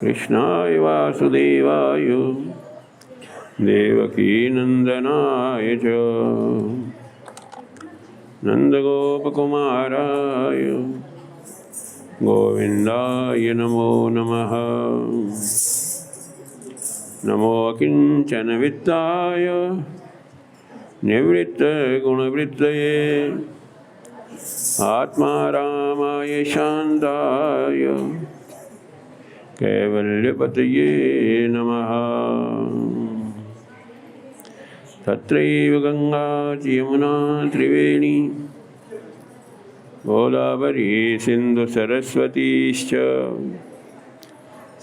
कृष्णाय वासुदेवाय देवकीनन्दनाय च नन्दगोपकुमाराय गोविन्दाय नमो नमः। नमो किञ्चनवित्ताय निवृत्तगुणवृत्तये आत्मारामाय शान्ताय कैवल्यपतये नमः। तत्रैव गंगा यमुना त्रिवेणी गोदावरी सिंधु सरस्वतीश्च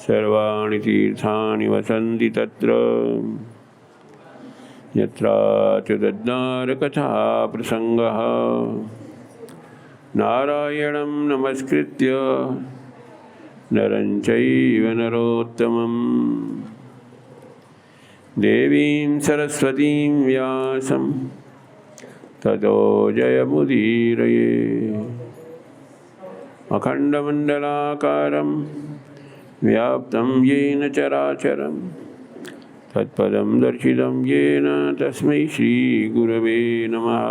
सर्वाणि तीर्थानि वसन्ति तत्र यत्राच्युतद्वारकथा प्रसंगः नारायणं नमस्कृत्य नरं चैव नरोत्तमम् देवीं सरस्वतीं व्यासं ततो जयमुदीरये। अखण्डमण्डलाकारं व्याप्तं येन चराचरं तत्पदं दर्शितं येन तस्मै श्रीगुरवे नमः।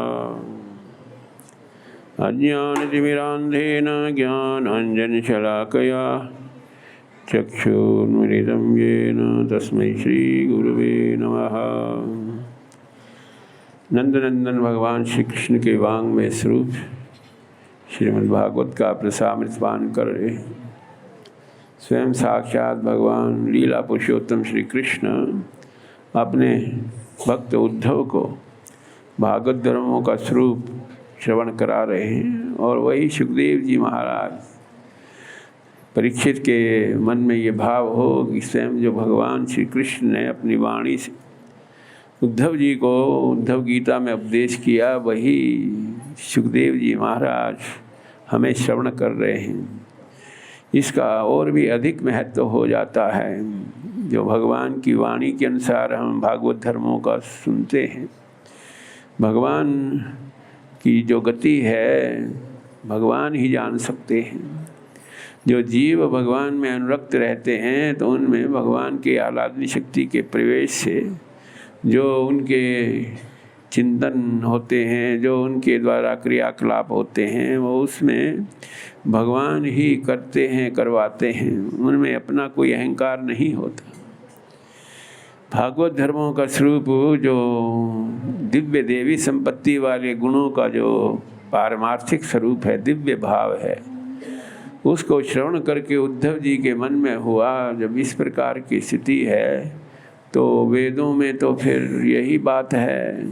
अज्ञानतिमिरान्धेन ज्ञानाञ्जनशलाकया चक्षुर्मिलितं येन तस्मै श्रीगुरुवे नमः। नंदनंदन भगवान श्री कृष्ण के वांग में स्वरूप श्रीमद्भागवत का प्रसामृतपान कर रहे स्वयं साक्षात भगवान लीला पुरुषोत्तम श्री कृष्ण अपने भक्त उद्धव को भागवत धर्मों का स्वरूप श्रवण करा रहे हैं। और वही सुखदेव जी महाराज परीक्षित के मन में ये भाव हो कि स्वयं जो भगवान श्री कृष्ण ने अपनी वाणी से उद्धव जी को उद्धव गीता में उपदेश किया, वही सुखदेव जी महाराज हमें श्रवण कर रहे हैं। इसका और भी अधिक महत्व हो जाता है। जो भगवान की वाणी के अनुसार हम भागवत धर्मों का सुनते हैं, भगवान की जो गति है भगवान ही जान सकते हैं। जो जीव भगवान में अनुरक्त रहते हैं तो उनमें भगवान के आह्लादनी शक्ति के प्रवेश से जो उनके चिंतन होते हैं, जो उनके द्वारा क्रियाकलाप होते हैं, वो उसमें भगवान ही करते हैं, करवाते हैं। उनमें अपना कोई अहंकार नहीं होता। भागवत धर्मों का स्वरूप जो दिव्य देवी संपत्ति वाले गुणों का जो पारमार्थिक स्वरूप है, दिव्य भाव है, उसको श्रवण करके उद्धव जी के मन में हुआ। जब इस प्रकार की स्थिति है तो वेदों में तो फिर यही बात है,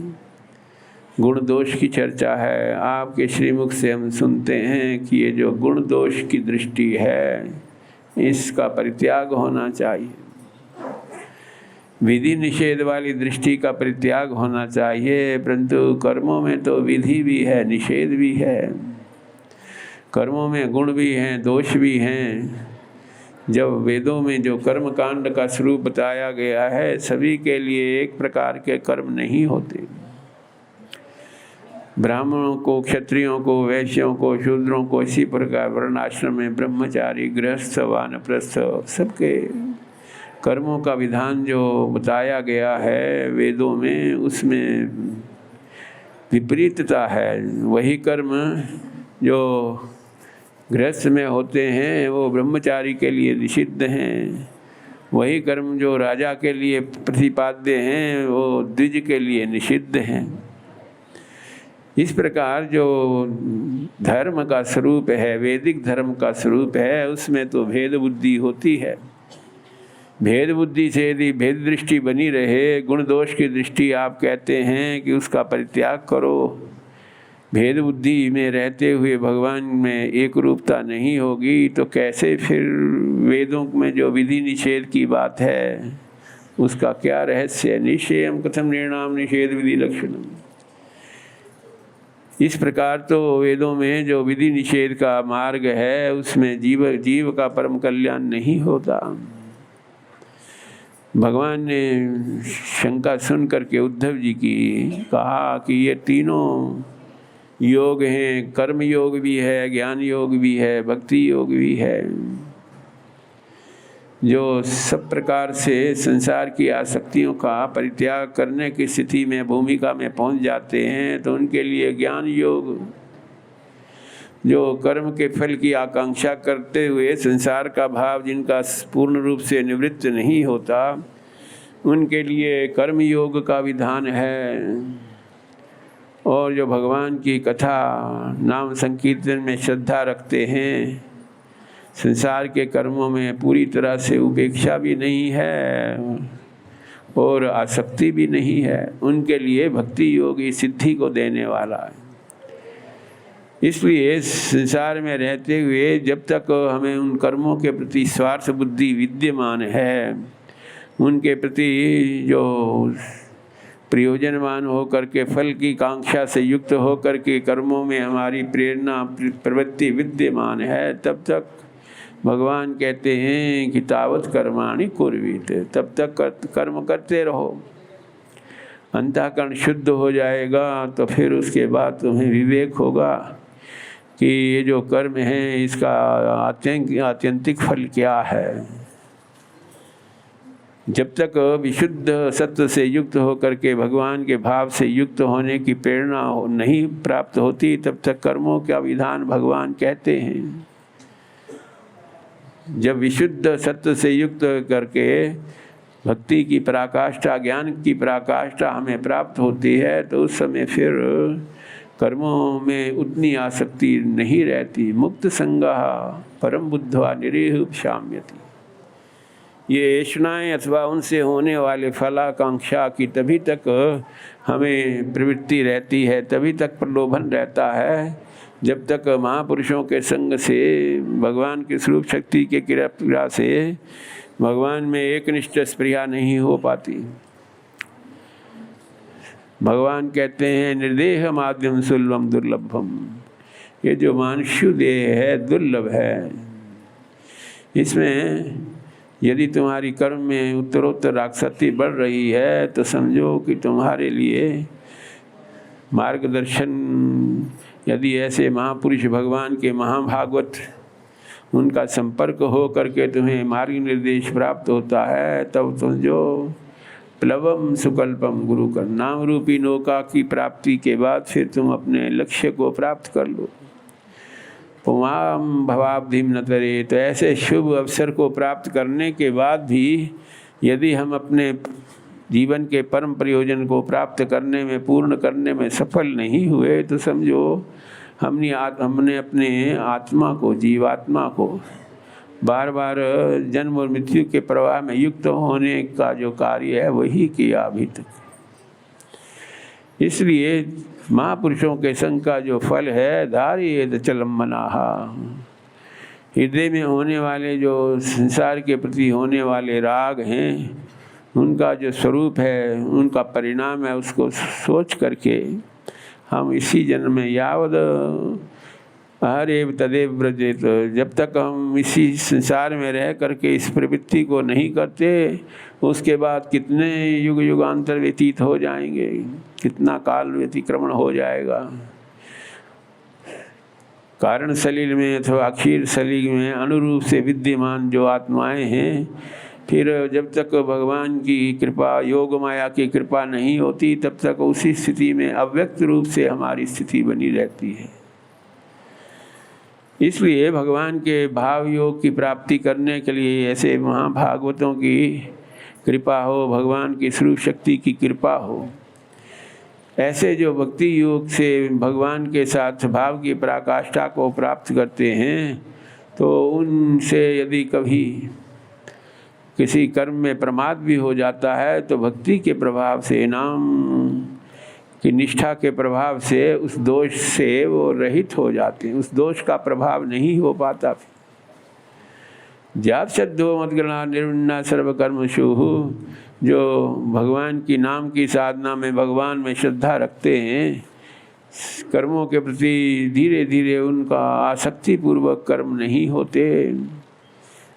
गुण दोष की चर्चा है। आपके श्रीमुख से हम सुनते हैं कि ये जो गुण दोष की दृष्टि है इसका परित्याग होना चाहिए, विधि निषेध वाली दृष्टि का परित्याग होना चाहिए। परंतु कर्मों में तो विधि भी है, निषेध भी है, कर्मों में गुण भी हैं, दोष भी हैं। जब वेदों में जो कर्म कांड का स्वरूप बताया गया है, सभी के लिए एक प्रकार के कर्म नहीं होते। ब्राह्मणों को, क्षत्रियों को, वैश्यों को, शूद्रों को इसी प्रकार वर्णाश्रम में ब्रह्मचारी, गृहस्थ, वानप्रस्थ सबके कर्मों का विधान जो बताया गया है वेदों में, उसमें विपरीतता है। वही कर्म जो गृहस्थ में होते हैं वो ब्रह्मचारी के लिए निषिद्ध हैं। वही कर्म जो राजा के लिए प्रतिपाद्य हैं वो द्विज के लिए निषिद्ध हैं। इस प्रकार जो धर्म का स्वरूप है, वैदिक धर्म का स्वरूप है, उसमें तो भेद बुद्धि होती है। भेद बुद्धि से यदि भेद दृष्टि बनी रहे, गुण दोष की दृष्टि आप कहते हैं कि उसका परित्याग करो, भेद बुद्धि में रहते हुए भगवान में एक रूपता नहीं होगी, तो कैसे फिर वेदों में जो विधि निषेध की बात है उसका क्या रहस्य है? निश्चयम कथम निर्णाम निषेध विधि लक्षणम। इस प्रकार तो वेदों में जो विधि निषेध का मार्ग है उसमें जीव का परम कल्याण नहीं होता। भगवान ने शंका सुन करके उद्धव जी की कहा कि ये तीनों योग हैं, कर्म योग भी है, ज्ञान योग भी है, भक्ति योग भी है। जो सब प्रकार से संसार की आसक्तियों का परित्याग करने की स्थिति में भूमिका में पहुंच जाते हैं, तो उनके लिए ज्ञान योग, जो कर्म के फल की आकांक्षा करते हुए संसार का भाव जिनका पूर्ण रूप से निवृत्त नहीं होता, उनके लिए कर्म योग का विधान है। और जो भगवान की कथा नाम संकीर्तन में श्रद्धा रखते हैं, संसार के कर्मों में पूरी तरह से उपेक्षा भी नहीं है और आसक्ति भी नहीं है, उनके लिए भक्ति योग ही सिद्धि को देने वाला है। इसलिए संसार में रहते हुए जब तक हमें उन कर्मों के प्रति स्वार्थ बुद्धि विद्यमान है, उनके प्रति जो प्रयोजनवान हो करके फल की कांक्षा से युक्त हो करके कर्मों में हमारी प्रेरणा प्रवृत्ति विद्यमान है, तब तक भगवान कहते हैं कि तावत कर्माणि कुर्वीत, तब तक कर्म करते रहो। अंतःकरण शुद्ध हो जाएगा तो फिर उसके बाद तुम्हें विवेक होगा कि ये जो कर्म है इसका आत्यंतिक फल क्या है। जब तक विशुद्ध सत्व से युक्त होकर के भगवान के भाव से युक्त होने की प्रेरणा नहीं प्राप्त होती, तब तक कर्मों का विधान भगवान कहते हैं। जब विशुद्ध सत्व से युक्त करके भक्ति की पराकाष्ठा, ज्ञान की पराकाष्ठा हमें प्राप्त होती है, तो उस समय फिर कर्मों में उतनी आसक्ति नहीं रहती। मुक्त संगः परम बुद्ध्वा निरीहृपशाम्यति। ये ऐषणाएँ अथवा उनसे होने वाले फलाकांक्षा की तभी तक हमें प्रवृत्ति रहती है, तभी तक प्रलोभन रहता है, जब तक महापुरुषों के संग से, भगवान के स्वरूप शक्ति के कृपा से भगवान में एकनिष्ठ स्पृहा नहीं हो पाती। भगवान कहते हैं निर्देह माध्यम सुलभम दुर्लभम, ये जो मानुष्य देह है दुर्लभ है। इसमें यदि तुम्हारी कर्म में उत्तरोत्तर आसक्ति बढ़ रही है तो समझो कि तुम्हारे लिए मार्गदर्शन, यदि ऐसे महापुरुष भगवान के महाभागवत उनका संपर्क हो करके तुम्हें मार्ग निर्देश प्राप्त होता है, तब समझो प्लवम सुकल्पम गुरु कर, नाम रूपी नौका की प्राप्ति के बाद फिर तुम अपने लक्ष्य को प्राप्त कर लो। पुमाम भवाब्धिम न तरे, तो ऐसे शुभ अवसर को प्राप्त करने के बाद भी यदि हम अपने जीवन के परम प्रयोजन को प्राप्त करने में, पूर्ण करने में सफल नहीं हुए, तो समझो हमने अपने आत्मा को, जीवात्मा को बार बार जन्म और मृत्यु के प्रवाह में युक्त होने का जो कार्य है वही किया अभी तक। इसलिए महापुरुषों के संग का जो फल है, धारियेत चलम मनाहा, हृदय में होने वाले जो संसार के प्रति होने वाले राग हैं, उनका जो स्वरूप है, उनका परिणाम है, उसको सोच करके हम इसी जन्म में यावद हरेव तदेव व्रजेत, जब तक हम इसी संसार में रह करके इस प्रवृत्ति को नहीं करते, उसके बाद कितने युग युगांतर व्यतीत हो जाएंगे, कितना काल व्यतिक्रमण हो जाएगा। कारण सलील में अथवा अक्षीर सलील में अनुरूप से विद्यमान जो आत्माएं हैं, फिर जब तक भगवान की कृपा, योग माया की कृपा नहीं होती, तब तक उसी स्थिति में अव्यक्त रूप से हमारी स्थिति बनी रहती है। इसलिए भगवान के भाव योग की प्राप्ति करने के लिए ऐसे महाभागवतों की कृपा हो, भगवान की स्वरूप शक्ति की कृपा हो, ऐसे जो भक्ति योग से भगवान के साथ भाव की पराकाष्ठा को प्राप्त करते हैं, तो उनसे यदि कभी किसी कर्म में प्रमाद भी हो जाता है, तो भक्ति के प्रभाव से, नाम की निष्ठा के प्रभाव से उस दोष से वो रहित हो जाते हैं, उस दोष का प्रभाव नहीं हो पाता। जात शब्दो मद्गणा निर्विण्णा सर्वकर्मशु, जो भगवान की नाम की साधना में, भगवान में श्रद्धा रखते हैं, कर्मों के प्रति धीरे धीरे उनका आसक्ति पूर्वक कर्म नहीं होते,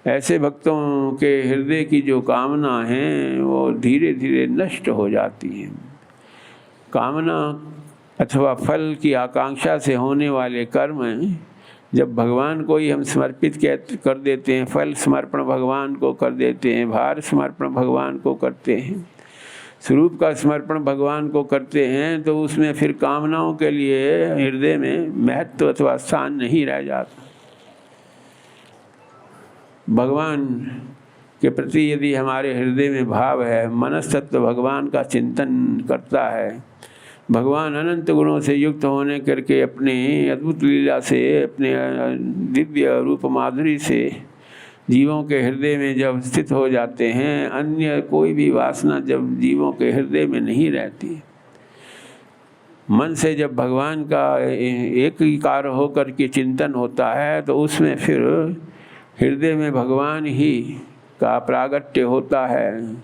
ऐसे भक्तों के हृदय की जो कामना है वो धीरे धीरे नष्ट हो जाती है। कामना अथवा फल की आकांक्षा से होने वाले कर्म जब भगवान को ही हम समर्पित कर देते हैं, फल समर्पण भगवान को कर देते हैं, भार समर्पण भगवान को करते हैं, स्वरूप का समर्पण भगवान को करते हैं, तो उसमें फिर कामनाओं के लिए हृदय में महत्व अथवा स्थान नहीं रह जाता। भगवान के प्रति यदि हमारे हृदय में भाव है, मनस्तत्व भगवान का चिंतन करता है, भगवान अनंत गुणों से युक्त होने करके अपनी अद्भुत लीला से, अपने दिव्य रूप माधुरी से जीवों के हृदय में जब स्थित हो जाते हैं, अन्य कोई भी वासना जब जीवों के हृदय में नहीं रहती, मन से जब भगवान का एक ही कार्य होकर के चिंतन होता है, तो उसमें फिर हृदय में भगवान ही का प्रागट्य होता है।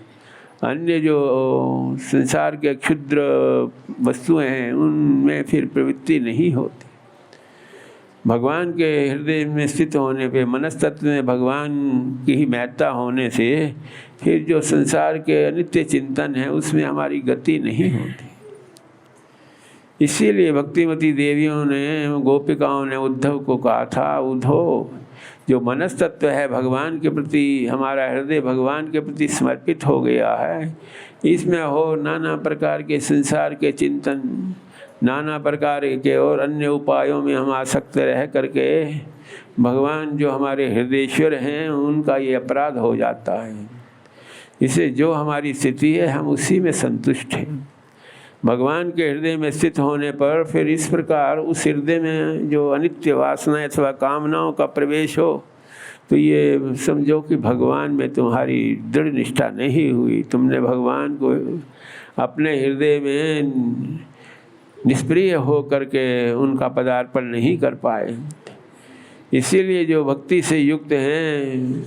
अन्य जो संसार के क्षुद्र वस्तुएं हैं उनमें फिर प्रवृत्ति नहीं होती। भगवान के हृदय में स्थित होने पे, मनस्तत्व में भगवान की ही महत्ता होने से फिर जो संसार के अनित्य चिंतन है उसमें हमारी गति नहीं होती। इसीलिए भक्तिमती देवियों ने, गोपिकाओं ने उद्धव को कहा था, उद्धव जो मनस्तत्व है भगवान के प्रति, हमारा हृदय भगवान के प्रति समर्पित हो गया है, इसमें हो नाना प्रकार के संसार के चिंतन, नाना प्रकार के और अन्य उपायों में हम आसक्त रह करके भगवान जो हमारे हृदयेश्वर हैं उनका ये अपराध हो जाता है। इसे जो हमारी स्थिति है हम उसी में संतुष्ट हैं। भगवान के हृदय में स्थित होने पर फिर इस प्रकार उस हृदय में जो अनित्य वासनाएं अथवा कामनाओं का प्रवेश हो, तो ये समझो कि भगवान में तुम्हारी दृढ़ निष्ठा नहीं हुई, तुमने भगवान को अपने हृदय में निष्प्रिय हो करके उनका पदार्पण नहीं कर पाए। इसीलिए जो भक्ति से युक्त हैं,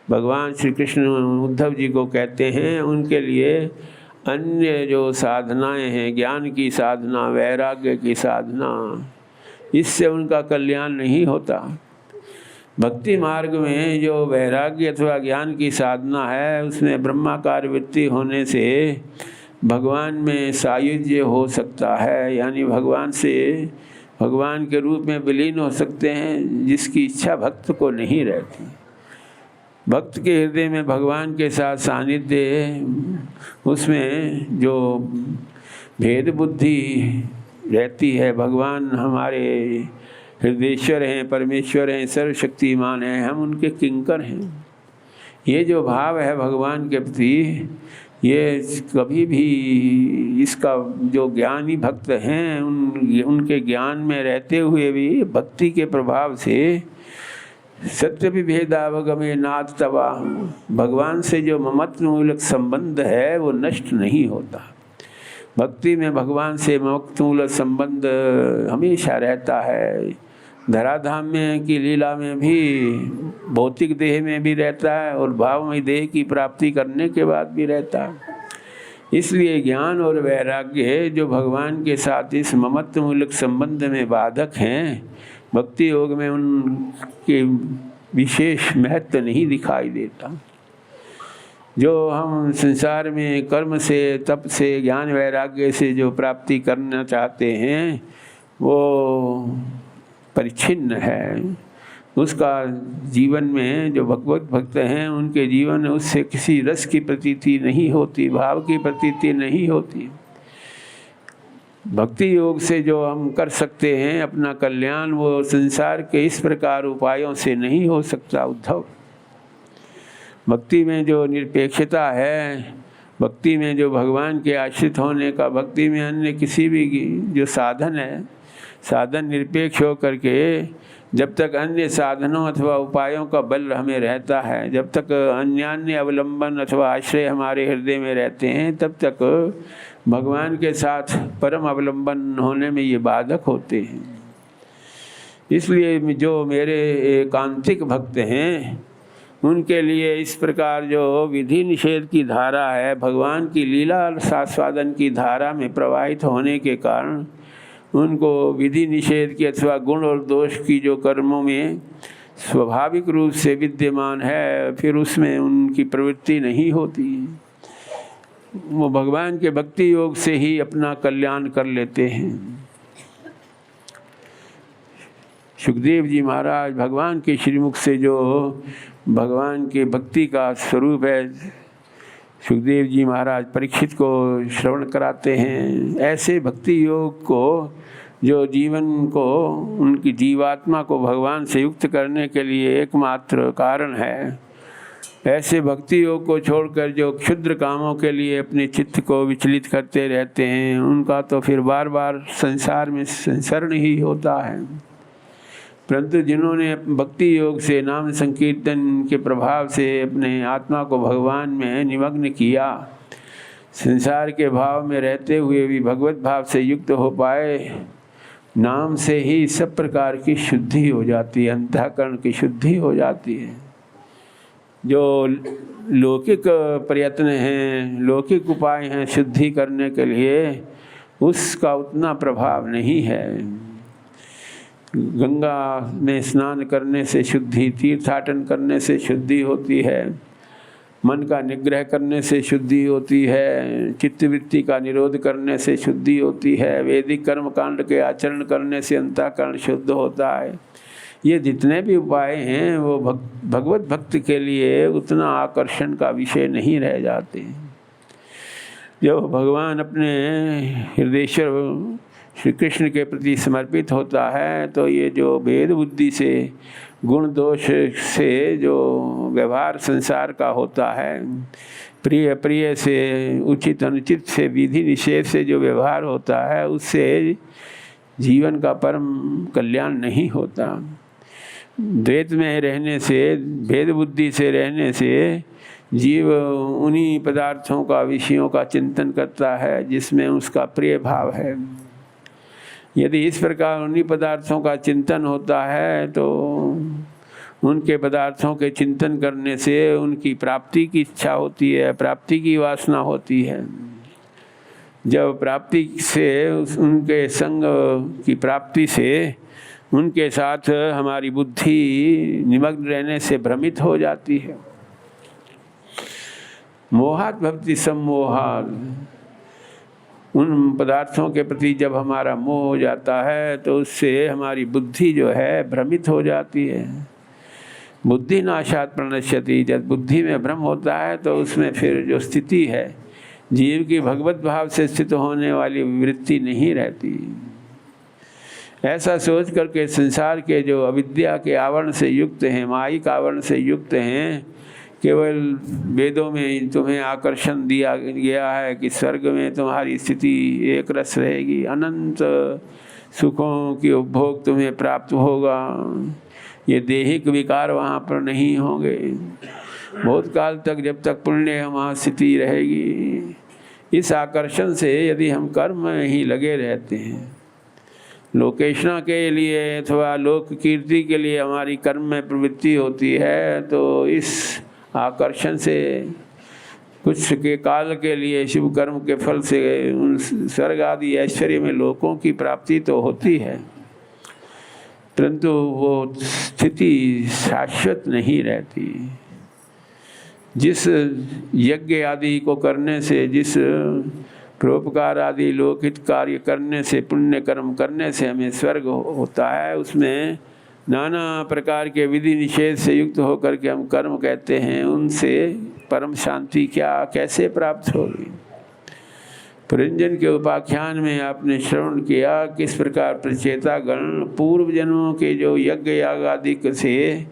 भगवान श्री कृष्ण उद्धव जी को कहते हैं, उनके लिए अन्य जो साधनाएं हैं, ज्ञान की साधना, वैराग्य की साधना, इससे उनका कल्याण नहीं होता। भक्ति मार्ग में जो वैराग्य अथवा ज्ञान की साधना है, उसमें ब्रह्माकार वृत्ति होने से भगवान में सायुज्य हो सकता है, यानी भगवान से, भगवान के रूप में विलीन हो सकते हैं, जिसकी इच्छा भक्त को नहीं रहती। भक्त के हृदय में भगवान के साथ सानिध्य, उसमें जो भेद बुद्धि रहती है, भगवान हमारे हृदयेश्वर हैं, परमेश्वर हैं, सर्वशक्तिमान हैं, हम उनके किंकर हैं, ये जो भाव है भगवान के प्रति, ये कभी भी इसका जो ज्ञानी भक्त हैं उनके ज्ञान में रहते हुए भी भक्ति के प्रभाव से सत्य विभेदावगमे नाथ तवा, भगवान से जो ममत्व मूलक संबंध है वो नष्ट नहीं होता। भक्ति में भगवान से ममत्व मूलक संबंध हमेशा रहता है। धराधाम में की लीला में भी, भौतिक देह में भी रहता है और भावमय देह की प्राप्ति करने के बाद भी रहता है। इसलिए ज्ञान और वैराग्य जो भगवान के साथ इस ममत्व मूलक संबंध में बाधक हैं, भक्ति योग में उनके विशेष महत्व नहीं दिखाई देता। जो हम संसार में कर्म से, तप से, ज्ञान वैराग्य से जो प्राप्ति करना चाहते हैं वो परिच्छिन्न है। उसका जीवन में जो भगवत भक्त हैं उनके जीवन में उससे किसी रस की प्रतीति नहीं होती, भाव की प्रतीति नहीं होती। भक्ति योग से जो हम कर सकते हैं अपना कल्याण, वो संसार के इस प्रकार उपायों से नहीं हो सकता। उद्धव, भक्ति में जो निरपेक्षता है, भक्ति में जो भगवान के आश्रित होने का, भक्ति में अन्य किसी भी जो साधन है, साधन निरपेक्ष हो करके जब तक अन्य साधनों अथवा उपायों का बल हमें रहता है, जब तक अन्यान्य अवलंबन अथवा आश्रय हमारे हृदय में रहते हैं, तब तक भगवान के साथ परम अवलंबन होने में ये बाधक होते हैं। इसलिए जो मेरे एकांतिक भक्त हैं उनके लिए इस प्रकार जो विधि निषेध की धारा है, भगवान की लीला आस्वादन की धारा में प्रवाहित होने के कारण उनको विधि निषेध की अथवा गुण और दोष की जो कर्मों में स्वाभाविक रूप से विद्यमान है, फिर उसमें उनकी प्रवृत्ति नहीं होती। वो भगवान के भक्ति योग से ही अपना कल्याण कर लेते हैं। सुखदेव जी महाराज भगवान के श्रीमुख से जो भगवान के भक्ति का स्वरूप है, सुखदेव जी महाराज परीक्षित को श्रवण कराते हैं। ऐसे भक्ति योग को जो जीवन को, उनकी जीवात्मा को भगवान से युक्त करने के लिए एकमात्र कारण है, ऐसे भक्ति योग को छोड़कर जो क्षुद्र कामों के लिए अपने चित्त को विचलित करते रहते हैं, उनका तो फिर बार बार संसार में संसरण ही होता है। परंतु जिन्होंने भक्ति योग से, नाम संकीर्तन के प्रभाव से अपने आत्मा को भगवान में निमग्न किया, संसार के भाव में रहते हुए भी भगवत भाव से युक्त हो पाए, नाम से ही सब प्रकार की शुद्धि हो जाती है, अंतःकरण की शुद्धि हो जाती है। जो लौकिक प्रयत्न हैं, लौकिक उपाय हैं शुद्धि करने के लिए, उसका उतना प्रभाव नहीं है। गंगा में स्नान करने से शुद्धि, तीर्थाटन करने से शुद्धि होती है, मन का निग्रह करने से शुद्धि होती है, चित्तवृत्ति का निरोध करने से शुद्धि होती है, वैदिक कर्म कांड के आचरण करने से अंतःकरण शुद्ध होता है। ये जितने भी उपाय हैं वो भगवत भक्त के लिए उतना आकर्षण का विषय नहीं रह जाते। जब भगवान अपने हृदयेश्वर श्री कृष्ण के प्रति समर्पित होता है तो ये जो भेद बुद्धि से, गुण दोष से जो व्यवहार संसार का होता है, प्रिय अप्रिय से, उचित अनुचित से, विधि निषेध से जो व्यवहार होता है, उससे जीवन का परम कल्याण नहीं होता। द्वैत में रहने से, भेद बुद्धि से रहने से जीव उन्हीं पदार्थों का, विषयों का चिंतन करता है जिसमें उसका प्रिय भाव है। यदि इस प्रकार उन्हीं पदार्थों का चिंतन होता है तो उनके पदार्थों के चिंतन करने से उनकी प्राप्ति की इच्छा होती है, प्राप्ति की वासना होती है। जब प्राप्ति से, उनके संग की प्राप्ति से उनके साथ हमारी बुद्धि निमग्न रहने से भ्रमित हो जाती है। मोहात भवति सम्मोहात्, उन पदार्थों के प्रति जब हमारा मोह हो जाता है तो उससे हमारी बुद्धि जो है भ्रमित हो जाती है। बुद्धि नाशात् प्रणश्यति, जब बुद्धि में भ्रम होता है तो उसमें फिर जो स्थिति है, जीव की भगवत भाव से स्थित होने वाली वृत्ति नहीं रहती। ऐसा सोच करके संसार के जो अविद्या के आवरण से युक्त हैं, मायिक आवरण से युक्त हैं, केवल वेदों में तुम्हें आकर्षण दिया गया है कि स्वर्ग में तुम्हारी स्थिति एक रस रहेगी, अनंत सुखों की उपभोग तुम्हें प्राप्त होगा, ये देहिक विकार वहाँ पर नहीं होंगे, बहुत काल तक जब तक पुण्य वहाँ स्थिति रहेगी। इस आकर्षण से यदि हम कर्म में ही लगे रहते हैं, लोकेशना के लिए अथवा लोक कीर्ति के लिए हमारी कर्म में प्रवृत्ति होती है, तो इस आकर्षण से कुछ के काल के लिए शुभ कर्म के फल से उन स्वर्ग आदि ऐश्वर्य में लोकों की प्राप्ति तो होती है, परंतु वो स्थिति शाश्वत नहीं रहती। जिस यज्ञ आदि को करने से, जिस परोपकार आदि लोकहित कार्य करने से, पुण्य कर्म करने से हमें स्वर्ग होता है, उसमें नाना प्रकार के विधि निषेध से युक्त होकर के हम कर्म कहते हैं, उनसे परम शांति क्या कैसे प्राप्त होगी। पुरंजन के उपाख्यान में आपने श्रवण किया किस प्रकार प्रचेता गण पूर्व जन्मों के जो यज्ञ याग आदि से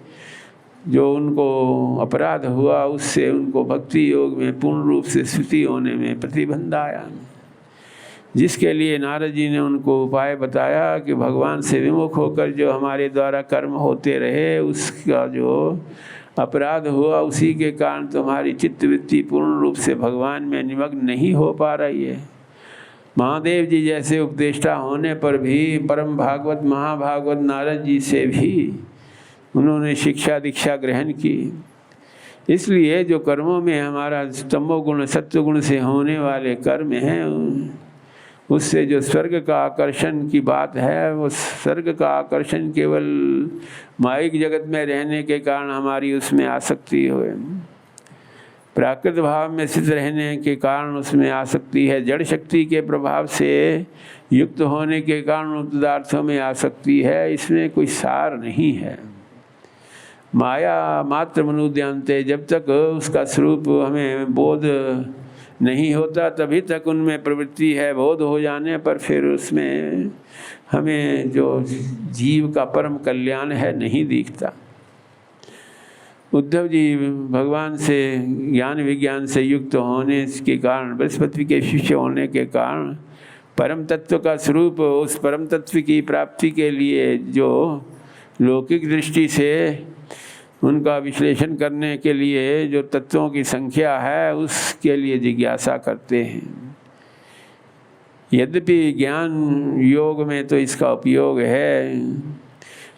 जो उनको अपराध हुआ, उससे उनको भक्ति योग में पूर्ण रूप से स्थिति होने में प्रतिबंध आया, जिसके लिए नारद जी ने उनको उपाय बताया कि भगवान से विमुख होकर जो हमारे द्वारा कर्म होते रहे, उसका जो अपराध हुआ, उसी के कारण तुम्हारी चित्तवृत्ति पूर्ण रूप से भगवान में निमग्न नहीं हो पा रही है। महादेव जी जैसे उपदेष्टा होने पर भी, परम भागवत महाभागवत नारद जी से भी उन्होंने शिक्षा दीक्षा ग्रहण की। इसलिए जो कर्मों में हमारा तमोगुण सत्वगुण से होने वाले कर्म हैं, उससे जो स्वर्ग का आकर्षण की बात है, वो स्वर्ग का आकर्षण केवल मायिक जगत में रहने के कारण हमारी उसमें आसक्ति हो, प्राकृत भाव में स्थित रहने के कारण उसमें आसक्ति है, जड़ शक्ति के प्रभाव से युक्त होने के कारण पदार्थों में आसक्ति है। इसमें कोई सार नहीं है। माया मात्र मनुद्यांते, जब तक उसका स्वरूप हमें बोध नहीं होता तभी तक उनमें प्रवृत्ति है। बोध हो जाने पर फिर उसमें हमें जो जीव का परम कल्याण है नहीं दिखता। उद्धव जी भगवान से ज्ञान विज्ञान से युक्त होने के कारण, बृहस्पति के शिष्य होने के कारण परम तत्व का स्वरूप, उस परम तत्व की प्राप्ति के लिए जो लौकिक दृष्टि से उनका विश्लेषण करने के लिए जो तत्वों की संख्या है उसके लिए जिज्ञासा करते हैं। यद्यपि ज्ञान योग में तो इसका उपयोग है,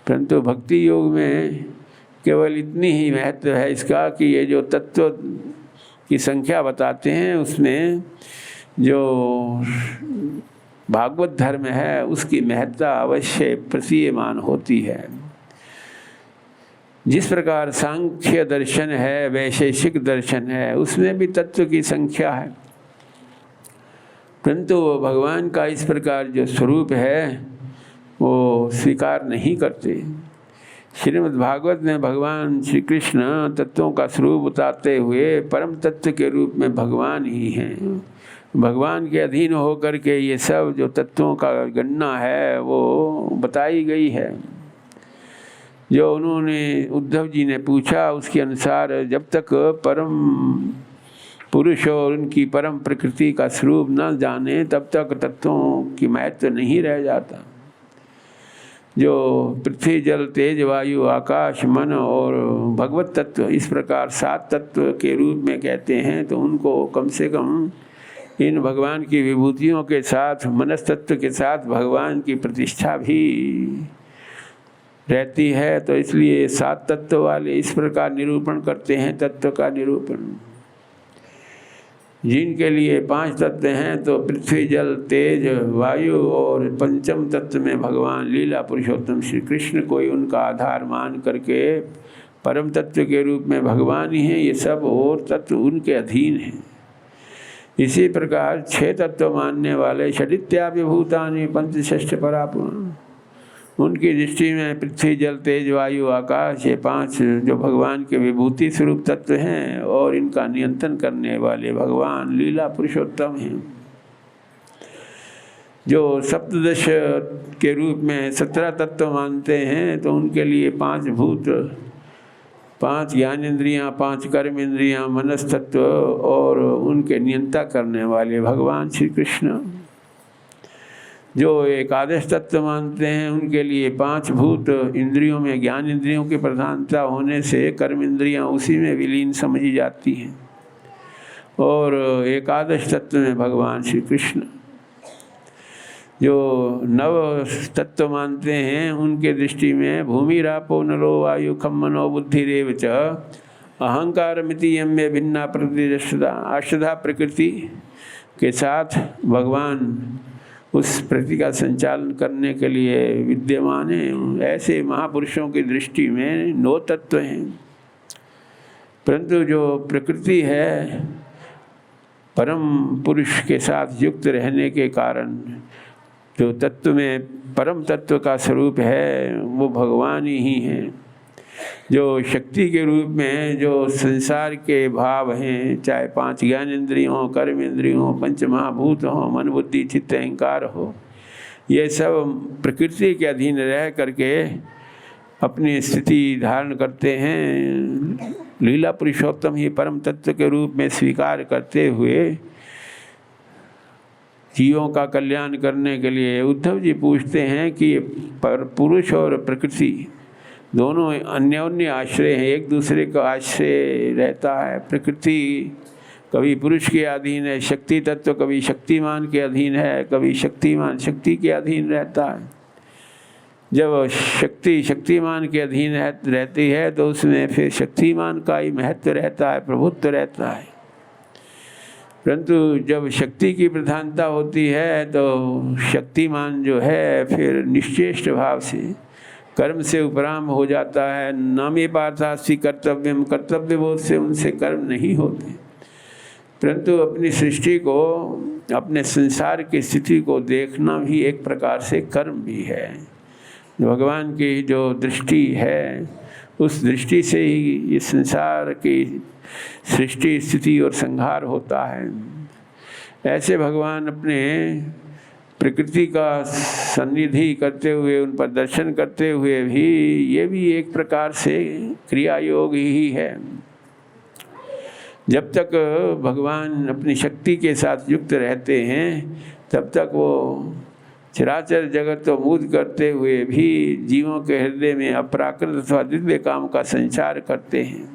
परंतु भक्ति योग में केवल इतनी ही महत्व है इसका कि ये जो तत्व की संख्या बताते हैं उसमें जो भागवत धर्म है उसकी महत्ता अवश्य प्रतीयमान होती है। जिस प्रकार सांख्य दर्शन है, वैशेषिक दर्शन है, उसमें भी तत्व की संख्या है, परंतु भगवान का इस प्रकार जो स्वरूप है वो स्वीकार नहीं करते। श्रीमद् भागवत में भगवान श्री कृष्ण तत्वों का स्वरूप बताते हुए परम तत्व के रूप में भगवान ही हैं। भगवान के अधीन होकर के ये सब जो तत्वों का गणना है वो बताई गई है। जो उन्होंने उद्धव जी ने पूछा उसके अनुसार जब तक परम पुरुष और उनकी परम प्रकृति का स्वरूप न जाने तब तक तत्वों की महत्व नहीं रह जाता। जो पृथ्वी जल तेज वायु आकाश मन और भगवत तत्व इस प्रकार 7 तत्व के रूप में कहते हैं, तो उनको कम से कम इन भगवान की विभूतियों के साथ मनस्तत्व के साथ भगवान की प्रतिष्ठा भी रहती है। तो इसलिए 7 तत्व वाले इस प्रकार निरूपण करते हैं तत्व का निरूपण। जिनके लिए 5 तत्व हैं तो पृथ्वी जल तेज वायु और पंचम तत्व में भगवान लीला पुरुषोत्तम श्री कृष्ण को ही उनका आधार मान करके परम तत्व के रूप में भगवान ही हैं। ये सब और तत्व उनके अधीन हैं। इसी प्रकार 6 तत्व मानने वाले षडित्याभिभूतानि पंचषष्ठ परापुर, उनकी दृष्टि में पृथ्वी जल तेज वायु आकाश ये 5 जो भगवान के विभूति स्वरूप तत्व हैं और इनका नियंत्रण करने वाले भगवान लीला पुरुषोत्तम हैं। जो सप्तदश के रूप में 17 तत्व मानते हैं तो उनके लिए 5 भूत, 5 ज्ञानेंद्रियाँ, 5 कर्म इंद्रियाँ, मनस्तत्व और उनके नियंता करने वाले भगवान श्री कृष्ण। जो एकादश तत्व मानते हैं उनके लिए 5 भूत, इंद्रियों में ज्ञान इंद्रियों की प्रधानता होने से कर्म इंद्रियाँ उसी में विलीन समझी जाती हैं, और एकादश तत्व में भगवान श्री कृष्ण। जो 9 तत्व मानते हैं उनके दृष्टि में भूमि रापो नलो वायु खम मनो बुद्धिरेव च अहंकार मिति यम्य भिन्ना प्रकृति अष्टधा प्रकृति के साथ भगवान उस प्रकृति का संचालन करने के लिए विद्यमान है। ऐसे महापुरुषों की दृष्टि में 9 तत्व हैं, परंतु जो प्रकृति है परम पुरुष के साथ युक्त रहने के कारण जो तत्व में परम तत्व का स्वरूप है वो भगवान ही हैं। जो शक्ति के रूप में जो संसार के भाव हैं, चाहे 5 ज्ञान इंद्रियों हो, कर्म इंद्रियों हो, पंच महाभूत हो, मन बुद्धि चित्त अहंकार हो, ये सब प्रकृति के अधीन रह करके अपनी स्थिति धारण करते हैं। लीला पुरुषोत्तम ही परम तत्व के रूप में स्वीकार करते हुए जीवों का कल्याण करने के लिए उद्धव जी पूछते हैं कि पुरुष और प्रकृति दोनों अन्योन्य आश्रय हैं, एक दूसरे का आश्रय रहता है। प्रकृति कभी पुरुष के अधीन है, शक्ति तत्व कभी शक्तिमान के अधीन है, कभी शक्तिमान शक्ति के अधीन रहता है। जब शक्ति शक्तिमान के अधीन रहती है तो उसमें फिर शक्तिमान का ही महत्व रहता है, प्रभुत्व रहता है। परंतु जब शक्ति की प्रधानता होती है तो शक्तिमान जो है फिर निश्चेष्ट भाव से कर्म से उपराम हो जाता है। नामे पार्थास्ति कर्तव्यम, कर्तव्य बोध से उनसे कर्म नहीं होते। परंतु अपनी सृष्टि को, अपने संसार की स्थिति को देखना भी एक प्रकार से कर्म भी है। भगवान की जो दृष्टि है उस दृष्टि से ही इस संसार की सृष्टि, स्थिति और संहार होता है। ऐसे भगवान अपने प्रकृति का सन्निधि करते हुए, उन पर दर्शन करते हुए भी, ये भी एक प्रकार से क्रिया योग ही है। जब तक भगवान अपनी शक्ति के साथ युक्त रहते हैं तब तक वो चराचर जगत को मूद करते हुए भी जीवों के हृदय में अपराकृत अथवा दिव्य काम का संचार करते हैं।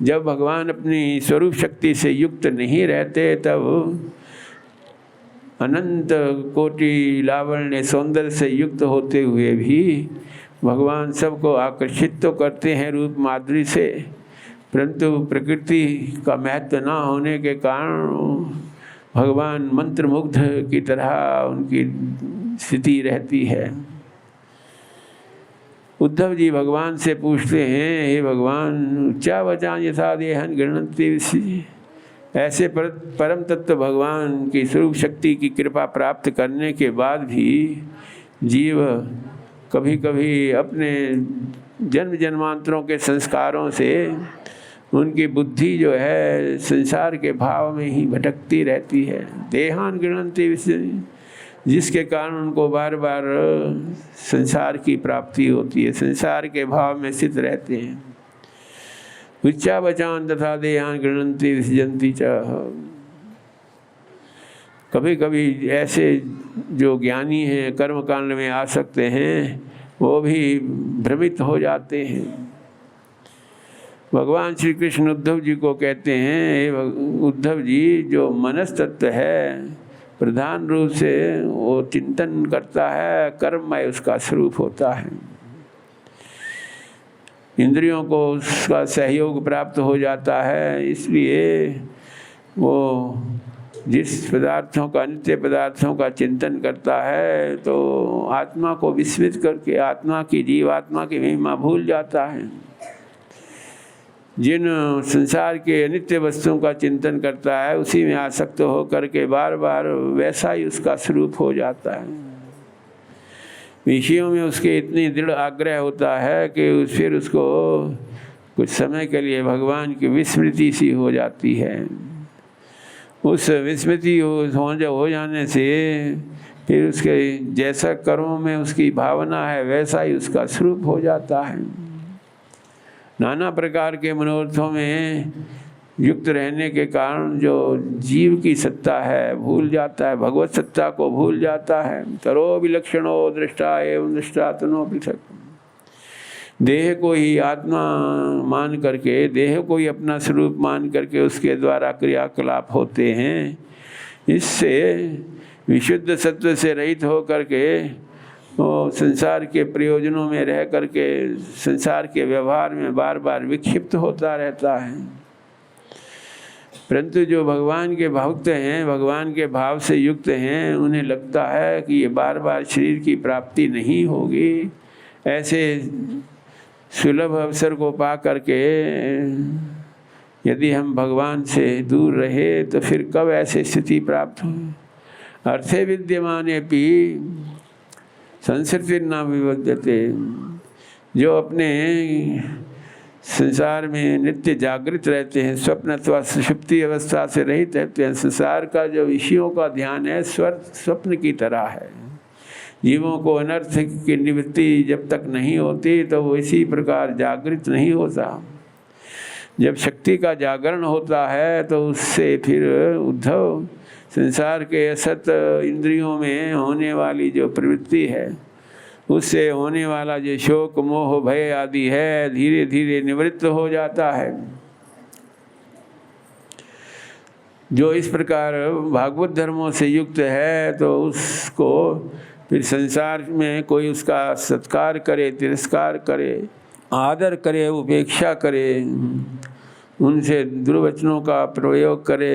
जब भगवान अपनी स्वरूप शक्ति से युक्त नहीं रहते तब अनंत कोटि लावण्य सौंदर्य से युक्त होते हुए भी भगवान सबको आकर्षित तो करते हैं रूप माधुरी से, परंतु प्रकृति का महत्व न होने के कारण भगवान मंत्रमुग्ध की तरह उनकी स्थिति रहती है। उद्धव जी भगवान से पूछते हैं, हे भगवान, उच्चा वचान यथा देहन गृह्णन्ति विषि। ऐसे परम तत्व भगवान की स्वरूप शक्ति की कृपा प्राप्त करने के बाद भी जीव कभी कभी अपने जन्म जन्मांतरों के संस्कारों से उनकी बुद्धि जो है संसार के भाव में ही भटकती रहती है। देहान गृह्णन्ति विषि, जिसके कारण उनको बार बार संसार की प्राप्ति होती है, संसार के भाव में स्थित रहते हैं। उच्चा वचान तथा देहान गृह्णन्ति विसृजन्ति च। कभी कभी ऐसे जो ज्ञानी हैं, कर्म कांड में आ सकते हैं, वो भी भ्रमित हो जाते हैं। भगवान श्री कृष्ण उद्धव जी को कहते हैं, उद्धव जी, जो मनस तत्व है प्रधान रूप से वो चिंतन करता है, कर्ममय उसका स्वरूप होता है। इंद्रियों को उसका सहयोग प्राप्त हो जाता है, इसलिए वो जिस पदार्थों का, नित्य पदार्थों का चिंतन करता है तो आत्मा को विस्मृत करके आत्मा की, जीवात्मा की महिमा भूल जाता है। जिन संसार के अनित्य वस्तुओं का चिंतन करता है उसी में आसक्त होकर के बार बार वैसा ही उसका स्वरूप हो जाता है। विषयों में उसके इतनी दृढ़ आग्रह होता है कि फिर उसको कुछ समय के लिए भगवान की विस्मृति सी हो जाती है। उस विस्मृति हो जाने से फिर उसके जैसा कर्मों में उसकी भावना है वैसा ही उसका स्वरूप हो जाता है। नाना प्रकार के मनोरथों में युक्त रहने के कारण जो जीव की सत्ता है भूल जाता है, भगवत सत्ता को भूल जाता है। तरो विलक्षणो दृष्टा एवं दृष्टा तनो पृथक। देह को ही आत्मा मान करके, देह को ही अपना स्वरूप मान करके उसके द्वारा क्रियाकलाप होते हैं। इससे विशुद्ध सत्व से रहित हो करके वो संसार के प्रयोजनों में रह करके संसार के व्यवहार में बार बार विक्षिप्त होता रहता है। परंतु जो भगवान के भक्त हैं, भगवान के भाव से युक्त हैं, उन्हें लगता है कि ये बार बार शरीर की प्राप्ति नहीं होगी। ऐसे सुलभ अवसर को पा करके यदि हम भगवान से दूर रहे तो फिर कब ऐसी स्थिति प्राप्त हो। अर्थे विद्यमाने भी संस्कृति न विवदते। जो अपने संसार में नित्य जागृत रहते हैं, स्वप्न अथवा सुषुप्ति अवस्था से रहित रहते हैं, संसार का जो विषयों का ध्यान है स्वप्न की तरह है। जीवों को अनर्थ की निवृत्ति जब तक नहीं होती तो वो इसी प्रकार जागृत नहीं होता। जब शक्ति का जागरण होता है तो उससे फिर उद्धव संसार के असत इंद्रियों में होने वाली जो प्रवृत्ति है, उससे होने वाला जो शोक मोह भय आदि है, धीरे धीरे निवृत्त हो जाता है। जो इस प्रकार भागवत धर्मों से युक्त है तो उसको फिर संसार में कोई उसका सत्कार करे, तिरस्कार करे, आदर करे, उपेक्षा करे, उनसे दुर्वचनों का प्रयोग करे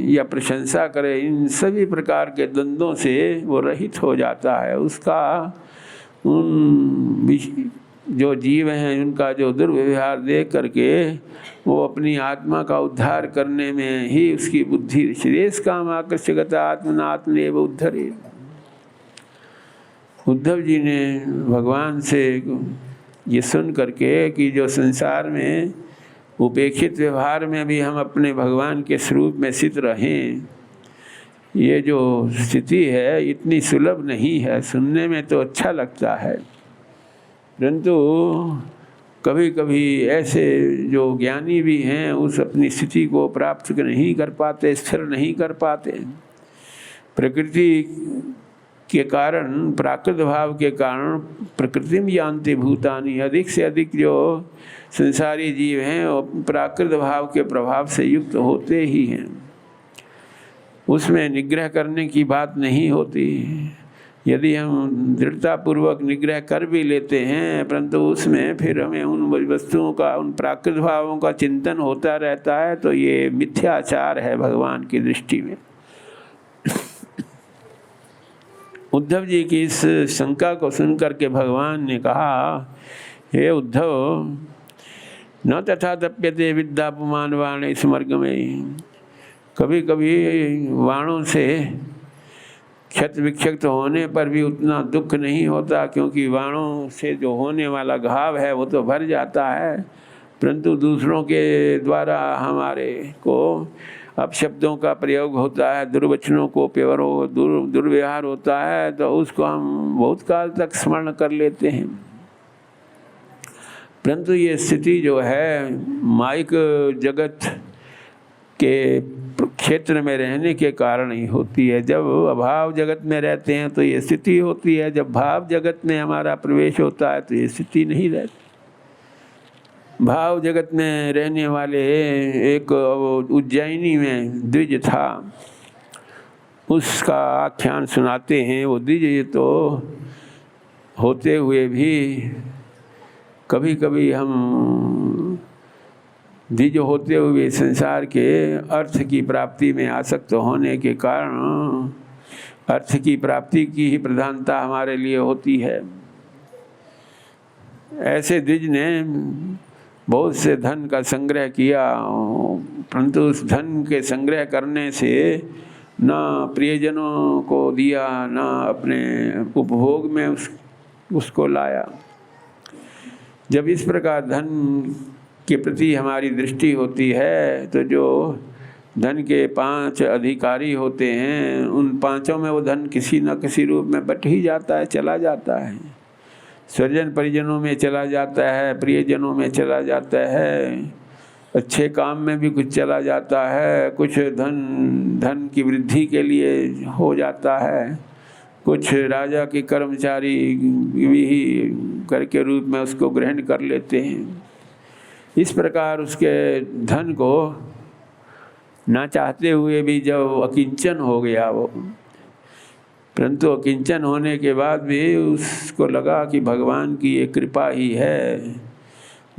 या प्रशंसा करे, इन सभी प्रकार के द्वंद्वों से वो रहित हो जाता है। उसका उन जो जीव हैं उनका जो दुर्व्यवहार देख करके वो अपनी आत्मा का उद्धार करने में ही उसकी बुद्धि श्रेष्ठ काम आकर्षगता आत्मनात्मेव उद्धरे। उद्धव जी ने भगवान से ये सुन करके कि जो संसार में उपेक्षित व्यवहार में भी हम अपने भगवान के स्वरूप में स्थित रहें, ये जो स्थिति है इतनी सुलभ नहीं है। सुनने में तो अच्छा लगता है, परंतु कभी कभी ऐसे जो ज्ञानी भी हैं उस अपनी स्थिति को प्राप्त नहीं कर पाते, स्थिर नहीं कर पाते। प्रकृति के कारण, प्राकृत भाव के कारण प्रकृति में जानते भूतानी, अधिक से अधिक जो संसारी जीव हैं वो प्राकृत भाव के प्रभाव से युक्त होते ही हैं। उसमें निग्रह करने की बात नहीं होती। यदि हम दृढ़तापूर्वक निग्रह कर भी लेते हैं, परंतु उसमें फिर हमें उन वस्तुओं का, उन प्राकृत भावों का चिंतन होता रहता है, तो ये मिथ्याचार है भगवान की दृष्टि में। उद्धव जी की इस शंका को सुनकर के भगवान ने कहा, हे उद्धव, न तथा तप्यते विद्यापमान वाणे स्मर्ग में। कभी कभी वाणों से क्षत विक्षत होने पर भी उतना दुख नहीं होता, क्योंकि वाणों से जो होने वाला घाव है वो तो भर जाता है, परंतु दूसरों के द्वारा हमारे को अपशब्दों का प्रयोग होता है, दुर्वचनों को दुर्व्यवहार होता है, तो उसको हम बहुत काल तक स्मरण कर लेते हैं। परंतु ये स्थिति जो है माइक जगत के क्षेत्र में रहने के कारण ही होती है। जब अभाव जगत में रहते हैं तो ये स्थिति होती है, जब भाव जगत में हमारा प्रवेश होता है तो ये स्थिति नहीं रहती। भाव जगत में रहने वाले एक उज्जैनी में द्विज था, उसका आख्यान सुनाते हैं। वो द्विज तो होते हुए भी कभी कभी हम द्विज होते हुए संसार के अर्थ की प्राप्ति में आसक्त होने के कारण अर्थ की प्राप्ति की ही प्रधानता हमारे लिए होती है। ऐसे द्विज ने बहुत से धन का संग्रह किया, परंतु उस धन के संग्रह करने से न प्रियजनों को दिया, न अपने उपभोग में उसको लाया। जब इस प्रकार धन के प्रति हमारी दृष्टि होती है, तो जो धन के 5 अधिकारी होते हैं, उन 5 में वो धन किसी न किसी रूप में बट ही जाता है, चला जाता है। स्वजन परिजनों में चला जाता है, प्रियजनों में चला जाता है, अच्छे काम में भी कुछ चला जाता है, कुछ धन की वृद्धि के लिए हो जाता है, कुछ राजा के कर्मचारी भी कर के रूप में उसको ग्रहण कर लेते हैं। इस प्रकार उसके धन को ना चाहते हुए भी जब अकिंचन हो गया वो, परंतु अकिंचन होने के बाद भी उसको लगा कि भगवान की ये कृपा ही है,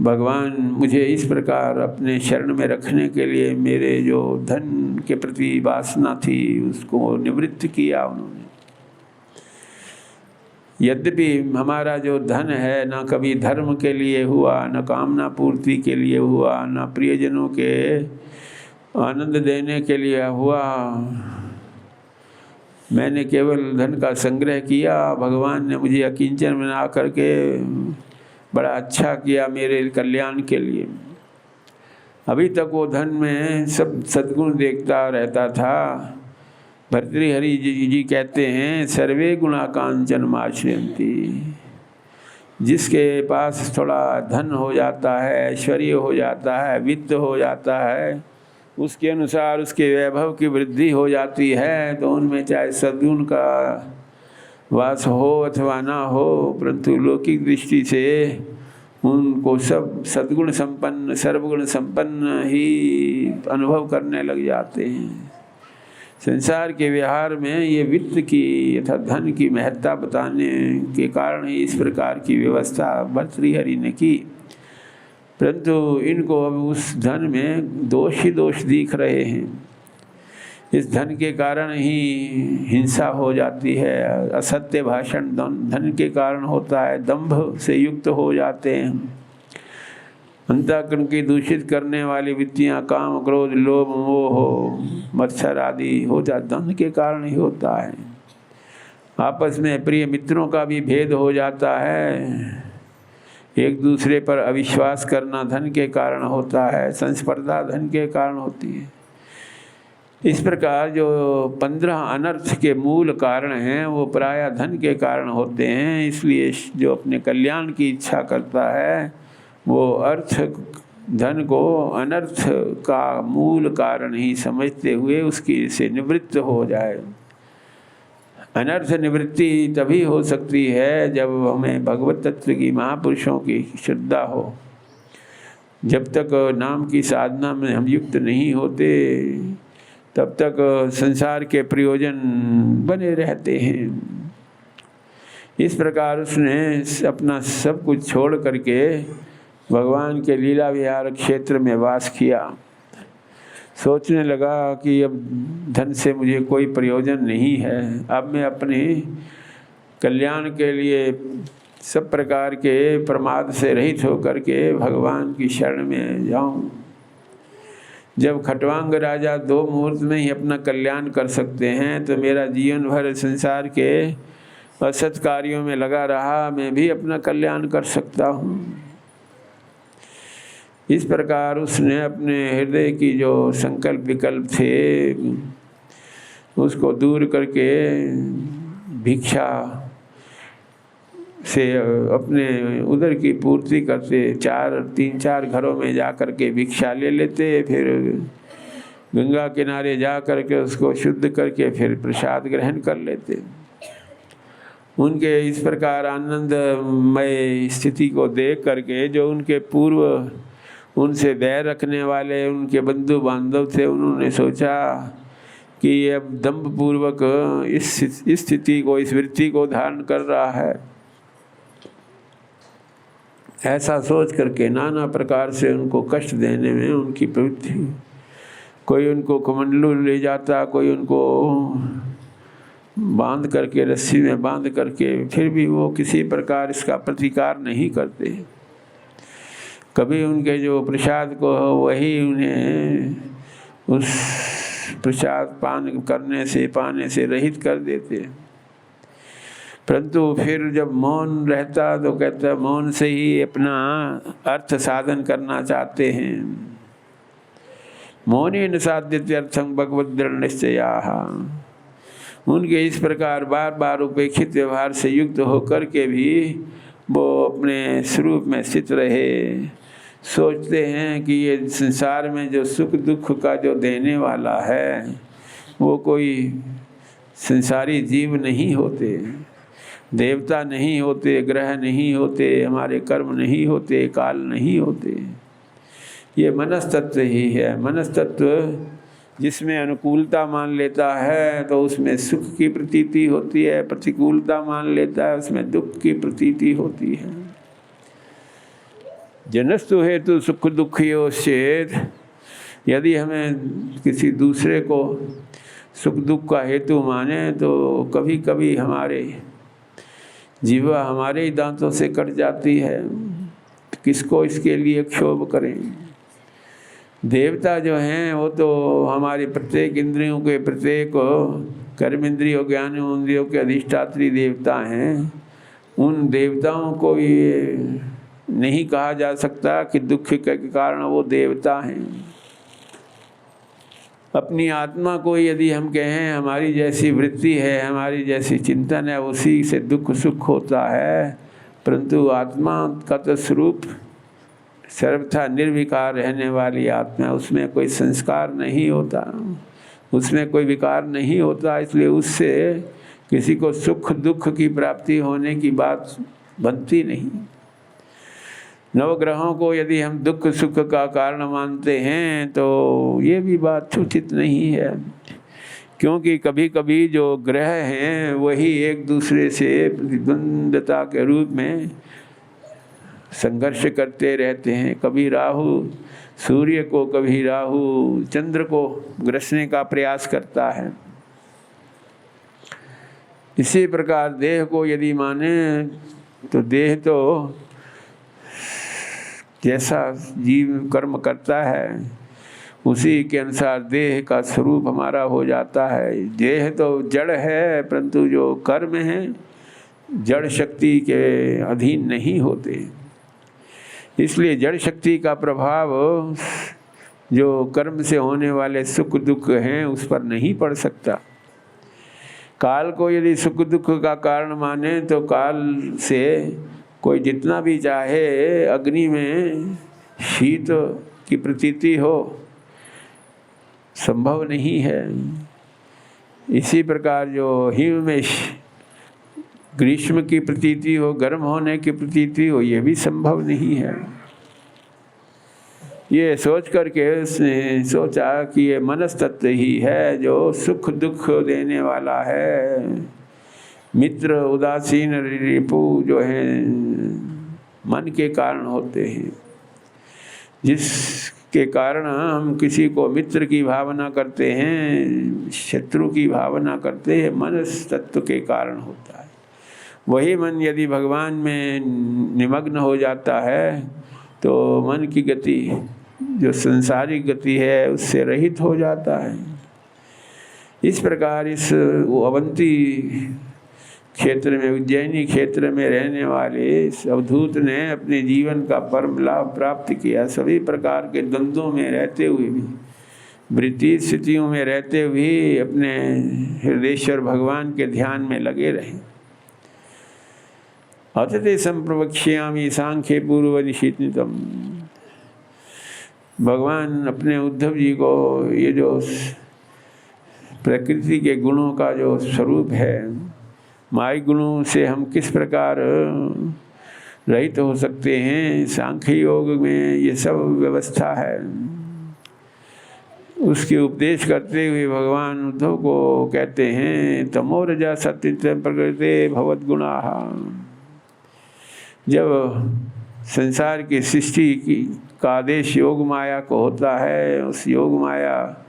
भगवान मुझे इस प्रकार अपने शरण में रखने के लिए मेरे जो धन के प्रति वासना थी उसको निवृत्त किया उन्होंने। यद्यपि हमारा जो धन है न कभी धर्म के लिए हुआ, न कामना पूर्ति के लिए हुआ, न प्रियजनों के आनंद देने के लिए हुआ, मैंने केवल धन का संग्रह किया, भगवान ने मुझे अकिंचन बना करके बड़ा अच्छा किया मेरे कल्याण के लिए। अभी तक वो धन में सब सद्गुण देखता रहता था। भर्तृहरि जी कहते हैं, सर्वे गुणा कांचन माश्रयन्ति। जिसके पास थोड़ा धन हो जाता है, ऐश्वर्य हो जाता है, वित्त हो जाता है, उसके अनुसार उसके वैभव की वृद्धि हो जाती है, तो उनमें चाहे सद्गुण का वास हो अथवा ना हो, परंतु लौकिक दृष्टि से उनको सब सद्गुण संपन्न, सर्वगुण संपन्न ही अनुभव करने लग जाते हैं। संसार के व्यवहार में ये वित्त की यथा धन की महत्ता बताने के कारण ही इस प्रकार की व्यवस्था भर्तृहरि ने की, परंतु इनको अब उस धन में दोष ही दोष दिख रहे हैं। इस धन के कारण ही हिंसा हो जाती है, असत्य भाषण धन के कारण होता है, दंभ से युक्त हो जाते हैं, अंतःकरण की दूषित करने वाली वृत्तियाँ काम क्रोध लोभ मोह मत्सर आदि हो जाता धन के कारण ही होता है। आपस में प्रिय मित्रों का भी भेद हो जाता है, एक दूसरे पर अविश्वास करना धन के कारण होता है, संस्पर्धा धन के कारण होती है। इस प्रकार जो 15 अनर्थ के मूल कारण हैं वो प्रायः धन के कारण होते हैं। इसलिए जो अपने कल्याण की इच्छा करता है वो अर्थ धन को अनर्थ का मूल कारण ही समझते हुए उसकी से निवृत्त हो जाए। अनर्थ निवृत्ति तभी हो सकती है जब हमें भगवत तत्व की महापुरुषों की श्रद्धा हो। जब तक नाम की साधना में हम युक्त नहीं होते तब तक संसार के प्रयोजन बने रहते हैं। इस प्रकार उसने अपना सब कुछ छोड़ करके भगवान के लीला विहार क्षेत्र में वास किया। सोचने लगा कि अब धन से मुझे कोई प्रयोजन नहीं है, अब मैं अपने कल्याण के लिए सब प्रकार के प्रमाद से रहित होकर के भगवान की शरण में जाऊं। जब खटवांग राजा 2 मुहूर्त में ही अपना कल्याण कर सकते हैं तो मेरा जीवन भर संसार के असत कार्यों में लगा रहा, मैं भी अपना कल्याण कर सकता हूँ। इस प्रकार उसने अपने हृदय की जो संकल्प विकल्प थे उसको दूर करके भिक्षा से अपने उदर की पूर्ति करते 3-4 घरों में जा कर के भिक्षा ले लेते, फिर गंगा किनारे जा कर के उसको शुद्ध करके फिर प्रसाद ग्रहण कर लेते। उनके इस प्रकार आनंदमय स्थिति को देख करके जो उनके पूर्व उनसे बैर रखने वाले उनके बंधु बांधव थे, उन्होंने सोचा कि अब दंभ पूर्वक इस स्थिति को, इस वृत्ति को धारण कर रहा है। ऐसा सोच करके नाना प्रकार से उनको कष्ट देने में उनकी प्रवृत्ति, कोई उनको कमंडलू ले जाता, कोई उनको बांध करके रस्सी में बांध करके, फिर भी वो किसी प्रकार इसका प्रतिकार नहीं करते। कभी उनके जो प्रसाद को वही उन्हें उस प्रसाद पाने से रहित कर देते। परंतु फिर जब मौन रहता तो कहता मौन से ही अपना अर्थ साधन करना चाहते हैं। मौनेन साध्यते अर्थं भगवद दृढ़ निश्चयाः। उनके इस प्रकार बार बार उपेक्षित व्यवहार से युक्त होकर के भी वो अपने स्वरूप में स्थित रहे। सोचते हैं कि ये संसार में जो सुख दुख का जो देने वाला है वो कोई संसारी जीव नहीं होते, देवता नहीं होते, ग्रह नहीं होते, हमारे कर्म नहीं होते, काल नहीं होते। ये मनस्तत्व ही है। मनस्तत्व जिसमें अनुकूलता मान लेता है तो उसमें सुख की प्रतीति होती है, प्रतिकूलता मान लेता है उसमें दुख की प्रतीति होती है। जनस्तु हेतु सुख दुखयोश्चेत्। यदि हमें किसी दूसरे को सुख दुख का हेतु माने तो कभी कभी हमारे जीवा हमारे ही दांतों से कट जाती है। किसको इसके लिए क्षोभ करें। देवता जो हैं वो तो हमारी प्रत्येक इंद्रियों के प्रत्येक कर्म इंद्रियों ज्ञान इंद्रियों के अधिष्ठात्री देवता हैं। उन देवताओं को ये नहीं कहा जा सकता कि दुख के कारण वो देवता हैं। अपनी आत्मा को यदि हम कहें हमारी जैसी वृत्ति है, हमारी जैसी चिंतन है, उसी से दुख सुख होता है, परंतु आत्मा का तो स्वरूप सर्वथा निर्विकार रहने वाली आत्मा, उसमें कोई संस्कार नहीं होता, उसमें कोई विकार नहीं होता। इसलिए उससे किसी को सुख दुख की प्राप्ति होने की बात बनती नहीं। नवग्रहों को यदि हम दुख सुख का कारण मानते हैं तो ये भी बात उचित नहीं है, क्योंकि कभी कभी जो ग्रह हैं वही एक दूसरे से प्रतिद्वंदता के रूप में संघर्ष करते रहते हैं। कभी राहु सूर्य को कभी राहु, चंद्र को ग्रसने का प्रयास करता है। इसी प्रकार देह को यदि माने तो देह तो जैसा जीव कर्म करता है उसी के अनुसार देह का स्वरूप हमारा हो जाता है। देह तो जड़ है, परंतु जो कर्म है जड़ शक्ति के अधीन नहीं होते। इसलिए जड़ शक्ति का प्रभाव जो कर्म से होने वाले सुख दुख हैं उस पर नहीं पड़ सकता। काल को यदि सुख दुख का कारण माने तो काल से कोई जितना भी चाहे अग्नि में शीत की प्रतीति हो, संभव नहीं है। इसी प्रकार जो हिम में ग्रीष्म की प्रतीति हो, गर्म होने की प्रतीति हो, ये भी संभव नहीं है। ये सोच करके उसने सोचा कि ये मनस्तत्व ही है जो सुख दुख देने वाला है। मित्र उदासीन रिपु जो है मन के कारण होते हैं, जिसके कारण हम किसी को मित्र की भावना करते हैं, शत्रु की भावना करते हैं, मनस्तत्व के कारण होता है। वही मन यदि भगवान में निमग्न हो जाता है तो मन की गति जो संसारिक गति है उससे रहित हो जाता है। इस प्रकार इस अवंती क्षेत्र में, उज्जैनी क्षेत्र में रहने वाले इस अवधूत ने अपने जीवन का परम लाभ प्राप्त किया। सभी प्रकार के द्वंद्वों में रहते हुए भी, वृत्ति स्थितियों में रहते हुए अपने हृदयेश्वर भगवान के ध्यान में लगे रहे। अतते संप्रवक्ष्यामि सांख्ये पूर्व निशीतम। भगवान अपने उद्धव जी को ये जो प्रकृति के गुणों का जो स्वरूप है, माई गुणों से हम किस प्रकार रहित हो सकते हैं, सांख्य योग में ये सब व्यवस्था है। उसके उपदेश करते हुए भगवान उद्धव को कहते हैं तमोरजा सत्य प्रकृते भवद गुणाः। जब संसार की सृष्टि का आदेश योग माया को होता है, उस योग माया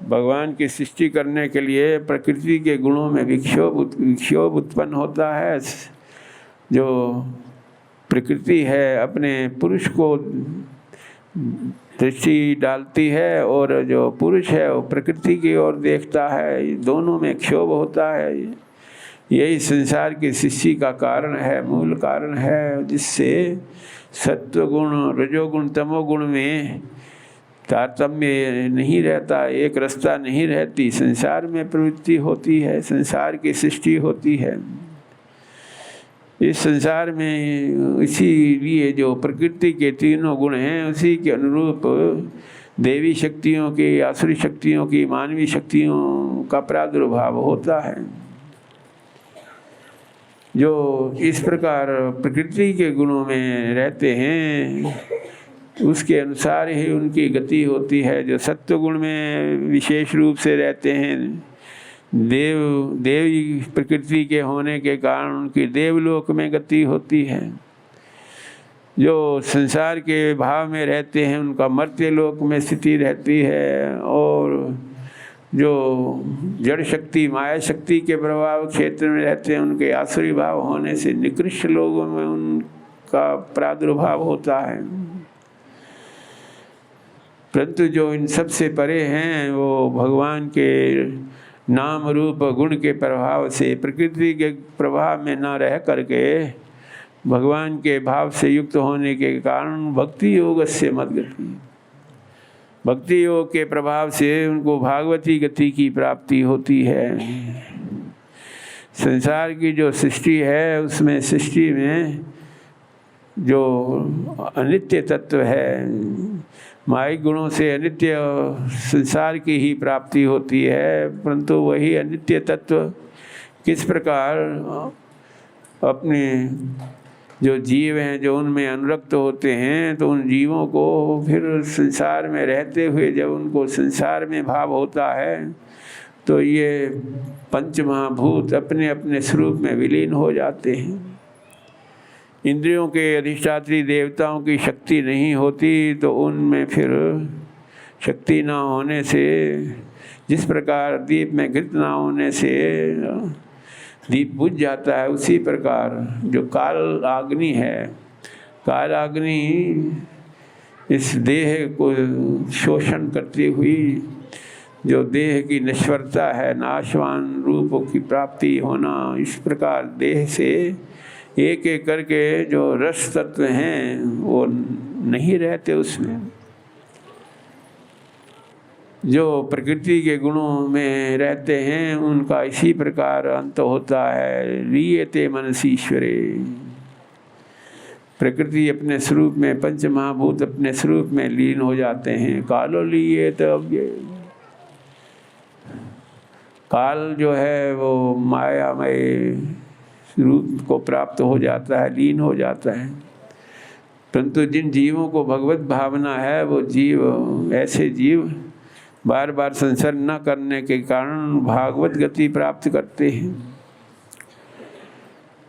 भगवान की सृष्टि करने के लिए प्रकृति के गुणों में विक्षोभ उत्पन्न होता है। जो प्रकृति है अपने पुरुष को दृष्टि डालती है और जो पुरुष है वो प्रकृति की ओर देखता है, दोनों में क्षोभ होता है। यही संसार की सृष्टि का कारण है, मूल कारण है, जिससे सत्वगुण रजोगुण तमोगुण में तारतम्य नहीं रहता, एक रस्ता नहीं रहती। संसार में प्रवृत्ति होती है, संसार की सृष्टि होती है। इस संसार में इसीलिए जो प्रकृति के तीनों गुण हैं उसी के अनुरूप देवी शक्तियों की, आसुरी शक्तियों की, मानवीय शक्तियों का प्रादुर्भाव होता है। जो इस प्रकार प्रकृति के गुणों में रहते हैं उसके अनुसार ही उनकी गति होती है। जो सत्व गुण में विशेष रूप से रहते हैं, देवी प्रकृति के होने के कारण उनकी देवलोक में गति होती है। जो संसार के भाव में रहते हैं उनका मर्त्य लोक में स्थिति रहती है। और जो जड़ शक्ति माया शक्ति के प्रभाव क्षेत्र में रहते हैं उनके आसुरी भाव होने से निकृष्ट लोगों में उनका प्रादुर्भाव होता है। परंतु जो इन सब से परे हैं वो भगवान के नाम रूप गुण के प्रभाव से, प्रकृति के प्रभाव में न रह करके भगवान के भाव से युक्त होने के कारण भक्ति योग से मद्गति, भक्ति योग के प्रभाव से उनको भागवती गति की प्राप्ति होती है। संसार की जो सृष्टि है उसमें सृष्टि में जो अनित्य तत्व है, मायिक गुणों से अनित्य संसार की ही प्राप्ति होती है। परंतु वही अनित्य तत्व किस प्रकार अपने जो जीव हैं जो उनमें अनुरक्त होते हैं, तो उन जीवों को फिर संसार में रहते हुए जब उनको संसार में भाव होता है तो ये पंच महाभूत अपने अपने स्वरूप में विलीन हो जाते हैं। इंद्रियों के अधिष्ठात्री देवताओं की शक्ति नहीं होती तो उनमें फिर शक्ति ना होने से, जिस प्रकार दीप में घृत ना होने से दीप बुझ जाता है, उसी प्रकार जो काल अग्नि है, काल अग्नि इस देह को शोषण करती हुई जो देह की नश्वरता है, नाशवान रूपों की प्राप्ति होना, इस प्रकार देह से एक एक करके जो रस तत्व हैं वो नहीं रहते उसमें। जो प्रकृति के गुणों में रहते हैं उनका इसी प्रकार अंत होता है। लीयते मनसीश्वरे, प्रकृति अपने स्वरूप में, पंच महाभूत अपने स्वरूप में लीन हो जाते हैं। कालो लीयेत अव्यय, काल जो है वो मायामय रूप को प्राप्त हो जाता है, लीन हो जाता है। परंतु जिन जीवों को भगवत भावना है वो जीव, ऐसे जीव बार बार संसर्ग न करने के कारण भागवत गति प्राप्त करते हैं।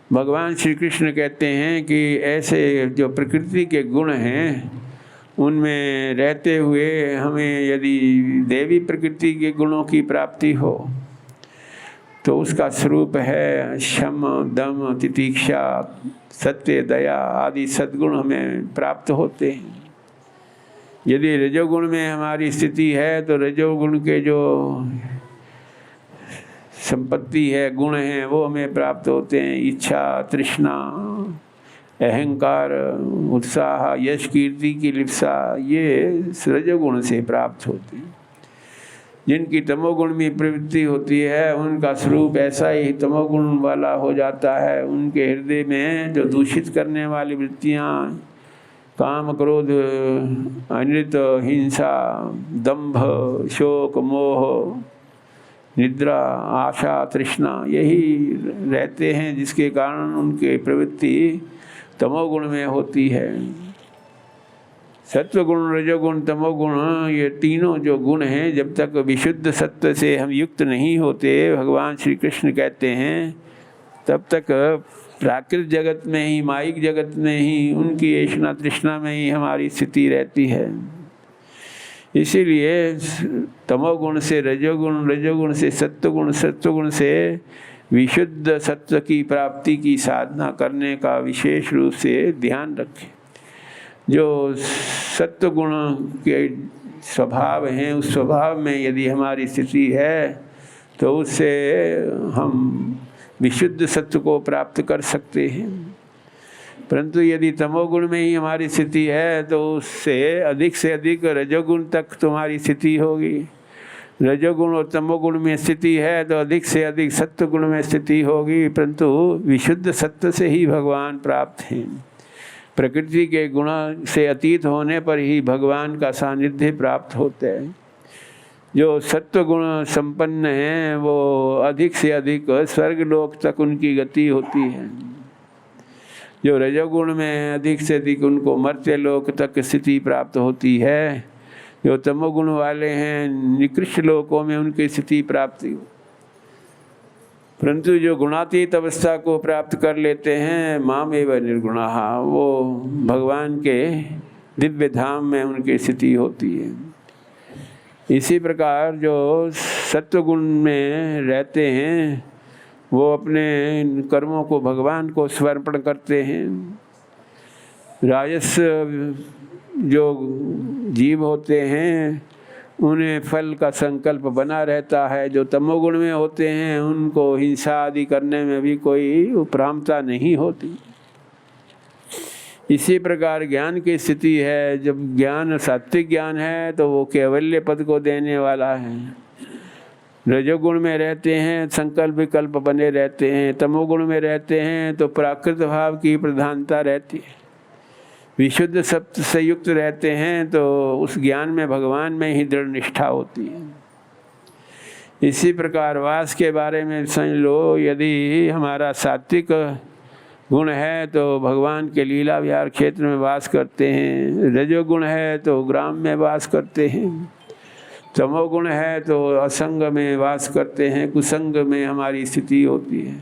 भगवान श्री कृष्ण कहते हैं कि ऐसे जो प्रकृति के गुण हैं उनमें रहते हुए हमें यदि देवी प्रकृति के गुणों की प्राप्ति हो तो उसका स्वरूप है शम, दम, तितिक्षा, सत्य, दया आदि सद्गुण हमें प्राप्त होते हैं। यदि रजोगुण में हमारी स्थिति है तो रजोगुण के जो संपत्ति है, गुण हैं, वो हमें प्राप्त होते हैं। इच्छा, तृष्णा, अहंकार, उत्साह, यश कीर्ति की लिप्सा, ये रजोगुण से प्राप्त होते हैं। जिनकी तमोगुण में प्रवृत्ति होती है उनका स्वरूप ऐसा ही तमोगुण वाला हो जाता है। उनके हृदय में जो दूषित करने वाली वृत्तियाँ, काम, क्रोध, अनृत, हिंसा, दंभ, शोक, मोह, निद्रा, आशा, तृष्णा, यही रहते हैं, जिसके कारण उनके प्रवृत्ति तमोगुण में होती है। सत्वगुण, रजोगुण, तमोगुण, ये तीनों जो गुण हैं जब तक विशुद्ध सत्व से हम युक्त नहीं होते, भगवान श्री कृष्ण कहते हैं, तब तक प्राकृतिक जगत में ही, माइक जगत में ही, उनकी ऐशना तृष्णा में ही हमारी स्थिति रहती है। इसीलिए तमोगुण से रजोगुण, रजोगुण से सत्वगुण, सत्वगुण से विशुद्ध सत्व की प्राप्ति की साधना करने का विशेष रूप से ध्यान रखें। जो सत्वगुण के स्वभाव हैं, उस स्वभाव में यदि हमारी स्थिति है तो उससे हम विशुद्ध सत्व को प्राप्त कर सकते हैं। परंतु यदि तमोगुण में ही हमारी स्थिति है तो उससे अधिक रजोगुण तक तुम्हारी स्थिति होगी। रजोगुण और तमोगुण में स्थिति है तो अधिक से अधिक सत्वगुण में स्थिति होगी, परंतु विशुद्ध सत्व से ही भगवान प्राप्त हैं। प्रकृति के गुण से अतीत होने पर ही भगवान का सानिध्य प्राप्त होता है। जो सत्वगुण संपन्न हैं वो अधिक से अधिक स्वर्गलोक तक उनकी गति होती है। जो रजोगुण में अधिक से अधिक उनको मर्त्य लोक तक स्थिति प्राप्त होती है। जो तमोगुण वाले हैं निकृष्ट लोकों में उनकी स्थिति प्राप्ति हो। परंतु जो गुणातीत अवस्था को प्राप्त कर लेते हैं, मामेव निर्गुणाः, वो भगवान के दिव्य धाम में उनकी स्थिति होती है। इसी प्रकार जो सत्वगुण में रहते हैं वो अपने कर्मों को भगवान को समर्पण करते हैं। राजस जो जीव होते हैं उन्हें फल का संकल्प बना रहता है। जो तमोगुण में होते हैं उनको हिंसा आदि करने में भी कोई उपरामता नहीं होती। इसी प्रकार ज्ञान की स्थिति है। जब ज्ञान सात्विक ज्ञान है तो वो कैवल्य पद को देने वाला है। रजोगुण में रहते हैं संकल्प विकल्प बने रहते हैं। तमोगुण में रहते हैं तो प्राकृत भाव की प्रधानता रहती है। विशुद्ध सत्व से युक्त रहते हैं तो उस ज्ञान में भगवान में ही दृढ़ निष्ठा होती है। इसी प्रकार वास के बारे में समझ लो, यदि हमारा सात्विक गुण है तो भगवान के लीला विहार क्षेत्र में वास करते हैं। रजोगुण है तो ग्राम में वास करते हैं। तमोगुण है तो असंग में वास करते हैं, कुसंग में हमारी स्थिति होती है।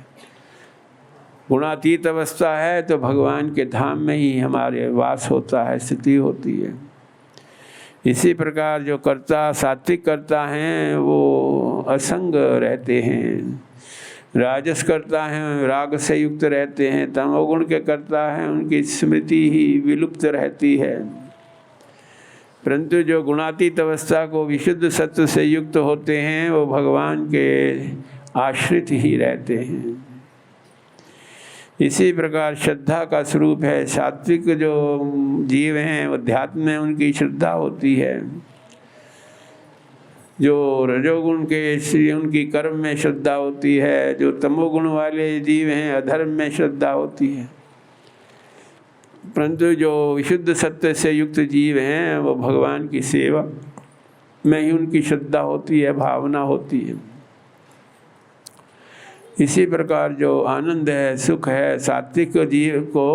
गुणातीत अवस्था है तो भगवान के धाम में ही हमारे वास होता है, स्थिति होती है। इसी प्रकार जो कर्ता सात्विक कर्ता हैं वो असंग रहते हैं, राजस कर्ता हैं राग से युक्त रहते हैं, तमोगुण के कर्ता हैं उनकी स्मृति ही विलुप्त रहती है। परंतु जो गुणातीत अवस्था को विशुद्ध सत्व से युक्त होते हैं वो भगवान के आश्रित ही रहते हैं। इसी प्रकार श्रद्धा का स्वरूप है, सात्विक जो जीव हैं अध्यात्म में उनकी श्रद्धा होती है, जो रजोगुण के उनकी कर्म में श्रद्धा होती है, जो तमोगुण वाले जीव हैं अधर्म में श्रद्धा होती है। परंतु जो विशुद्ध सत्य से युक्त जीव हैं वो भगवान की सेवा में ही उनकी श्रद्धा होती है, भावना होती है। इसी प्रकार जो आनंद है, सुख है, सात्विक जीव को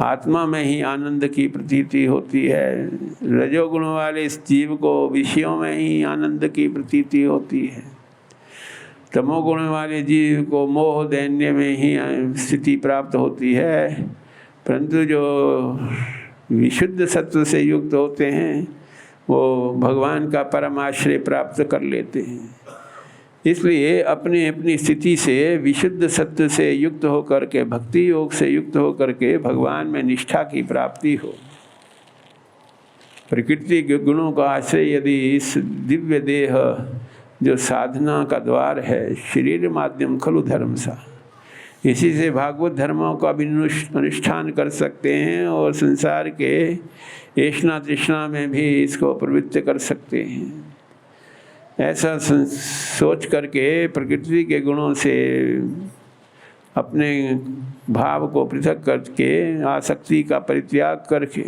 आत्मा में ही आनंद की प्रतीति होती है, रजोगुण वाले इस जीव को विषयों में ही आनंद की प्रतीति होती है, तमोगुण वाले जीव को मोह दैन्य में ही स्थिति प्राप्त होती है। परंतु जो विशुद्ध सत्व से युक्त होते हैं वो भगवान का परमाश्रय प्राप्त कर लेते हैं। इसलिए अपनी अपनी स्थिति से विशुद्ध सत्व से युक्त होकर के, भक्ति योग से युक्त होकर के भगवान में निष्ठा की प्राप्ति हो। प्रकृति के गुणों का आश्रय यदि इस दिव्य देह जो साधना का द्वार है, शरीर माध्यम खलु धर्म सा, इसी से भागवत धर्मों का भी अनुष्ठान कर सकते हैं और संसार के ऐष्णा तृष्णा में भी इसको प्रवृत्त कर सकते हैं। ऐसा सोच करके प्रकृति के गुणों से अपने भाव को पृथक करके आसक्ति का परित्याग करके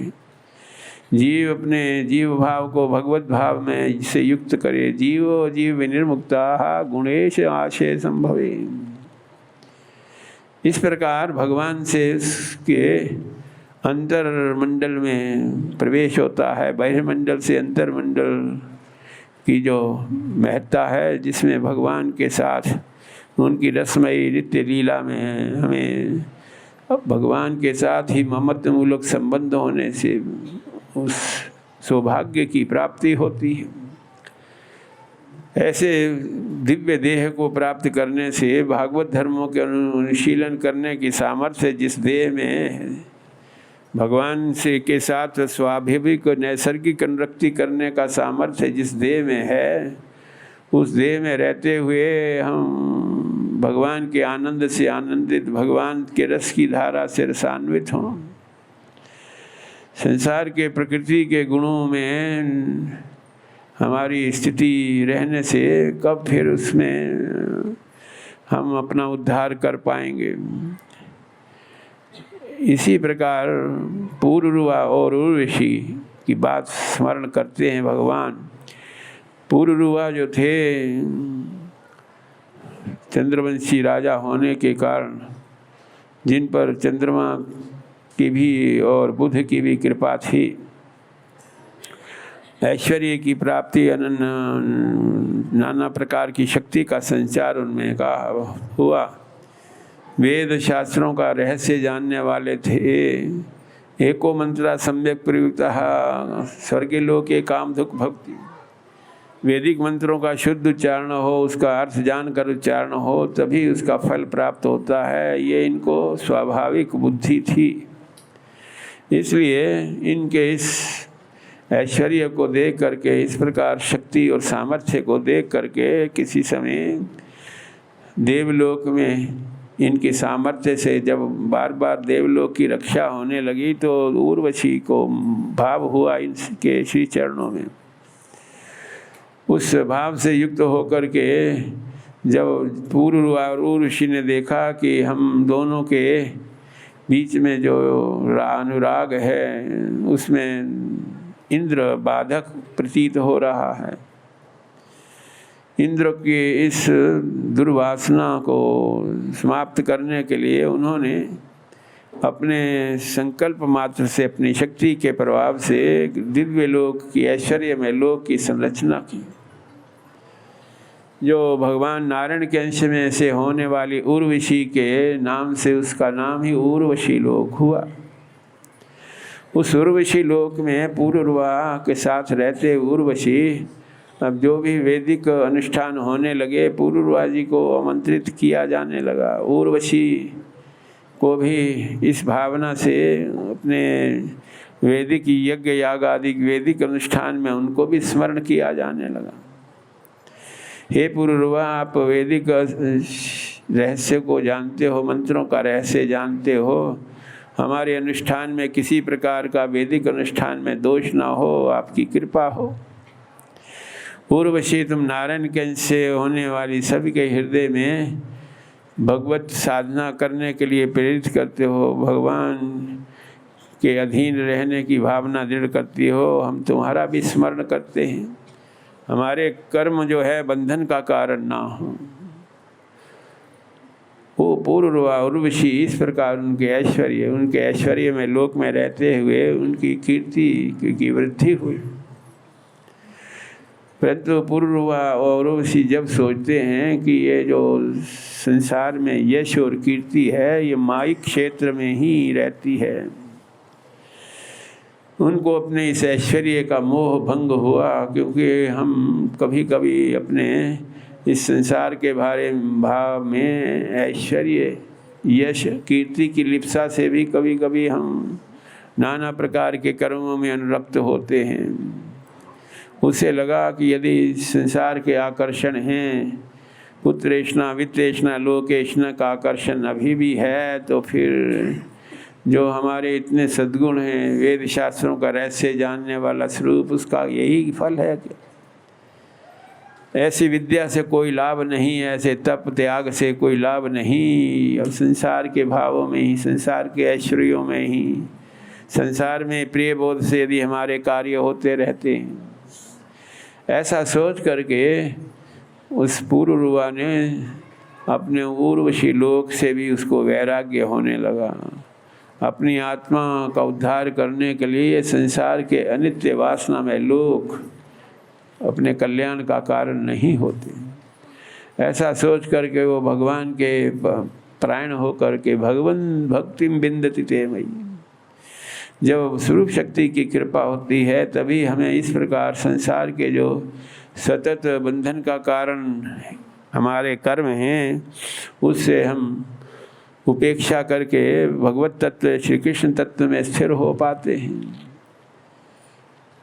जीव अपने जीव भाव को भगवत भाव में से युक्त करे। जीवो जीव विनिर्मुक्ता गुणेश आशय संभवे। इस प्रकार भगवान से के अंतर्मंडल में प्रवेश होता है। बहिर्मंडल से अंतर्मंडल की जो महत्ता है, जिसमें भगवान के साथ उनकी रसमयी नित्य लीला में हमें भगवान के साथ ही ममत्व मूलक संबंध होने से उस सौभाग्य की प्राप्ति होती है। ऐसे दिव्य देह को प्राप्त करने से भागवत धर्मों के अनुशीलन करने की सामर्थ्य जिस देह में भगवान से के साथ स्वाभाविक नैसर्गिक अनुरक्ति करने का सामर्थ्य जिस देह में है, उस देह में रहते हुए हम भगवान के आनंद से आनंदित, भगवान के रस की धारा से रसान्वित हों। संसार के प्रकृति के गुणों में हमारी स्थिति रहने से कब फिर उसमें हम अपना उद्धार कर पाएंगे। इसी प्रकार पूर्वरुआ और उर्वशी की बात स्मरण करते हैं भगवान। पूर्वरुआ जो थे चंद्रवंशी राजा होने के कारण, जिन पर चंद्रमा की भी और बुध की भी कृपा थी, ऐश्वर्य की प्राप्ति, नाना प्रकार की शक्ति का संचार उनमें का हुआ। वेद शास्त्रों का रहस्य जानने वाले थे। एको मंत्रा सम्यक प्रयुक्तः स्वर्गीय लोके काम दुख भक्ति। वैदिक मंत्रों का शुद्ध उच्चारण हो, उसका अर्थ जानकर उच्चारण हो, तभी उसका फल प्राप्त होता है। ये इनको स्वाभाविक बुद्धि थी। इसलिए इनके इस ऐश्वर्य को देख करके, इस प्रकार शक्ति और सामर्थ्य को देख करके किसी समय देवलोक में इनके सामर्थ्य से जब बार बार देवलोक की रक्षा होने लगी तो उर्वशी को भाव हुआ इनके श्री चरणों में। उस भाव से युक्त होकर के जब पूर्व और उर्वशी ने देखा कि हम दोनों के बीच में जो अनुराग है उसमें इंद्र बाधक प्रतीत हो रहा है, इंद्र की इस दुर्वासना को समाप्त करने के लिए उन्होंने अपने संकल्प मात्र से, अपनी शक्ति के प्रभाव से दिव्य लोक की ऐश्वर्य में लोक की संरचना की। जो भगवान नारायण के अंश में से होने वाली उर्वशी के नाम से उसका नाम ही उर्वशी लोक हुआ। उस उर्वशी लोक में पूर्ववा के साथ रहते उर्वशी अब जो भी वैदिक अनुष्ठान होने लगे पूर्ववा जी को आमंत्रित किया जाने लगा। उर्वशी को भी इस भावना से अपने वैदिक यज्ञ याग आदि वैदिक अनुष्ठान में उनको भी स्मरण किया जाने लगा। हे पूर्ववा, आप वैदिक रहस्य को जानते हो, मंत्रों का रहस्य जानते हो, हमारे अनुष्ठान में किसी प्रकार का वैदिक अनुष्ठान में दोष ना हो, आपकी कृपा हो। उर्वशी, तुम नारायण के अंश से होने वाली सभी के हृदय में भगवत साधना करने के लिए प्रेरित करते हो, भगवान के अधीन रहने की भावना दृढ़ करती हो। हम तुम्हारा भी स्मरण करते हैं, हमारे कर्म जो है बंधन का कारण ना हो। वो पूर्ववा उर्वशी इस प्रकार उनके ऐश्वर्य में लोक में रहते हुए उनकी कीर्ति की वृद्धि हुई। परंतु पूर्ववा और उर्वशी जब सोचते हैं कि ये जो संसार में यश और कीर्ति है ये माइक क्षेत्र में ही रहती है, उनको अपने इस ऐश्वर्य का मोह भंग हुआ। क्योंकि हम कभी कभी अपने इस संसार के भाव में ऐश्वर्य यश कीर्ति की लिप्सा से भी कभी कभी हम नाना प्रकार के कर्मों में अनुरक्त होते हैं। उसे लगा कि यदि संसार के आकर्षण हैं, पुत्रेष्णा वित्तेष्णा लोकेष्णा का आकर्षण अभी भी है, तो फिर जो हमारे इतने सद्गुण हैं, वेद शास्त्रों का रहस्य जानने वाला स्वरूप, उसका यही फल है कि ऐसी विद्या से कोई लाभ नहीं, ऐसे तप त्याग से कोई लाभ नहीं। अब संसार के भावों में ही, संसार के ऐश्वर्यों में ही, संसार में प्रिय बोध से यदि हमारे कार्य होते रहते हैं, ऐसा सोच करके उस पूर्ववा ने अपने उर्वशी लोक से भी उसको वैराग्य होने लगा। अपनी आत्मा का उद्धार करने के लिए संसार के अनित्य वासना में लोक अपने कल्याण का कारण नहीं होते। ऐसा सोच करके वो भगवान के प्राण होकर के भगवन भक्तिम बिंदति ते मयि, जब स्वरूप शक्ति की कृपा होती है तभी हमें इस प्रकार संसार के जो सतत बंधन का कारण हमारे कर्म हैं उससे हम उपेक्षा करके भगवत तत्व श्री कृष्ण तत्व में स्थिर हो पाते हैं।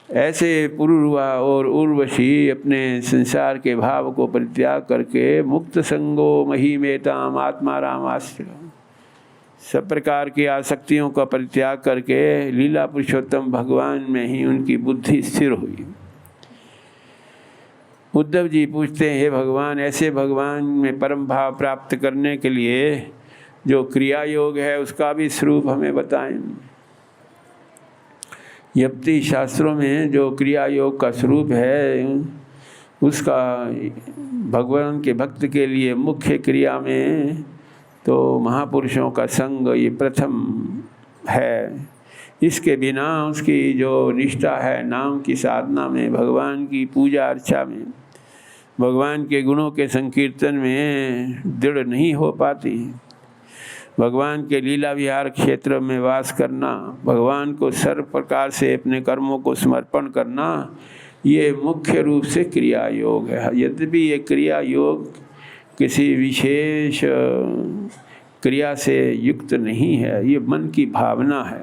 ऐसे पूर्ववा और उर्वशी अपने संसार के भाव को परित्याग करके मुक्त संगो महिमेताम आत्मा रामाश्रय, सब प्रकार की आसक्तियों का परित्याग करके लीला पुरुषोत्तम भगवान में ही उनकी बुद्धि स्थिर हुई। उद्धव जी पूछते हैं, हे भगवान, ऐसे भगवान में परम भाव प्राप्त करने के लिए जो क्रिया योग है उसका भी स्वरूप हमें बताएं। यप्ति शास्त्रों में जो क्रिया योग का स्वरूप है उसका भगवान के भक्त के लिए मुख्य क्रिया में तो महापुरुषों का संग ये प्रथम है। इसके बिना उसकी जो निष्ठा है नाम की साधना में, भगवान की पूजा अर्चा में, भगवान के गुणों के संकीर्तन में दृढ़ नहीं हो पाती। भगवान के लीला विहार क्षेत्र में वास करना, भगवान को सर्व प्रकार से अपने कर्मों को समर्पण करना, ये मुख्य रूप से क्रिया योग है। यद्यपि ये क्रिया योग किसी विशेष क्रिया से युक्त नहीं है, ये मन की भावना है।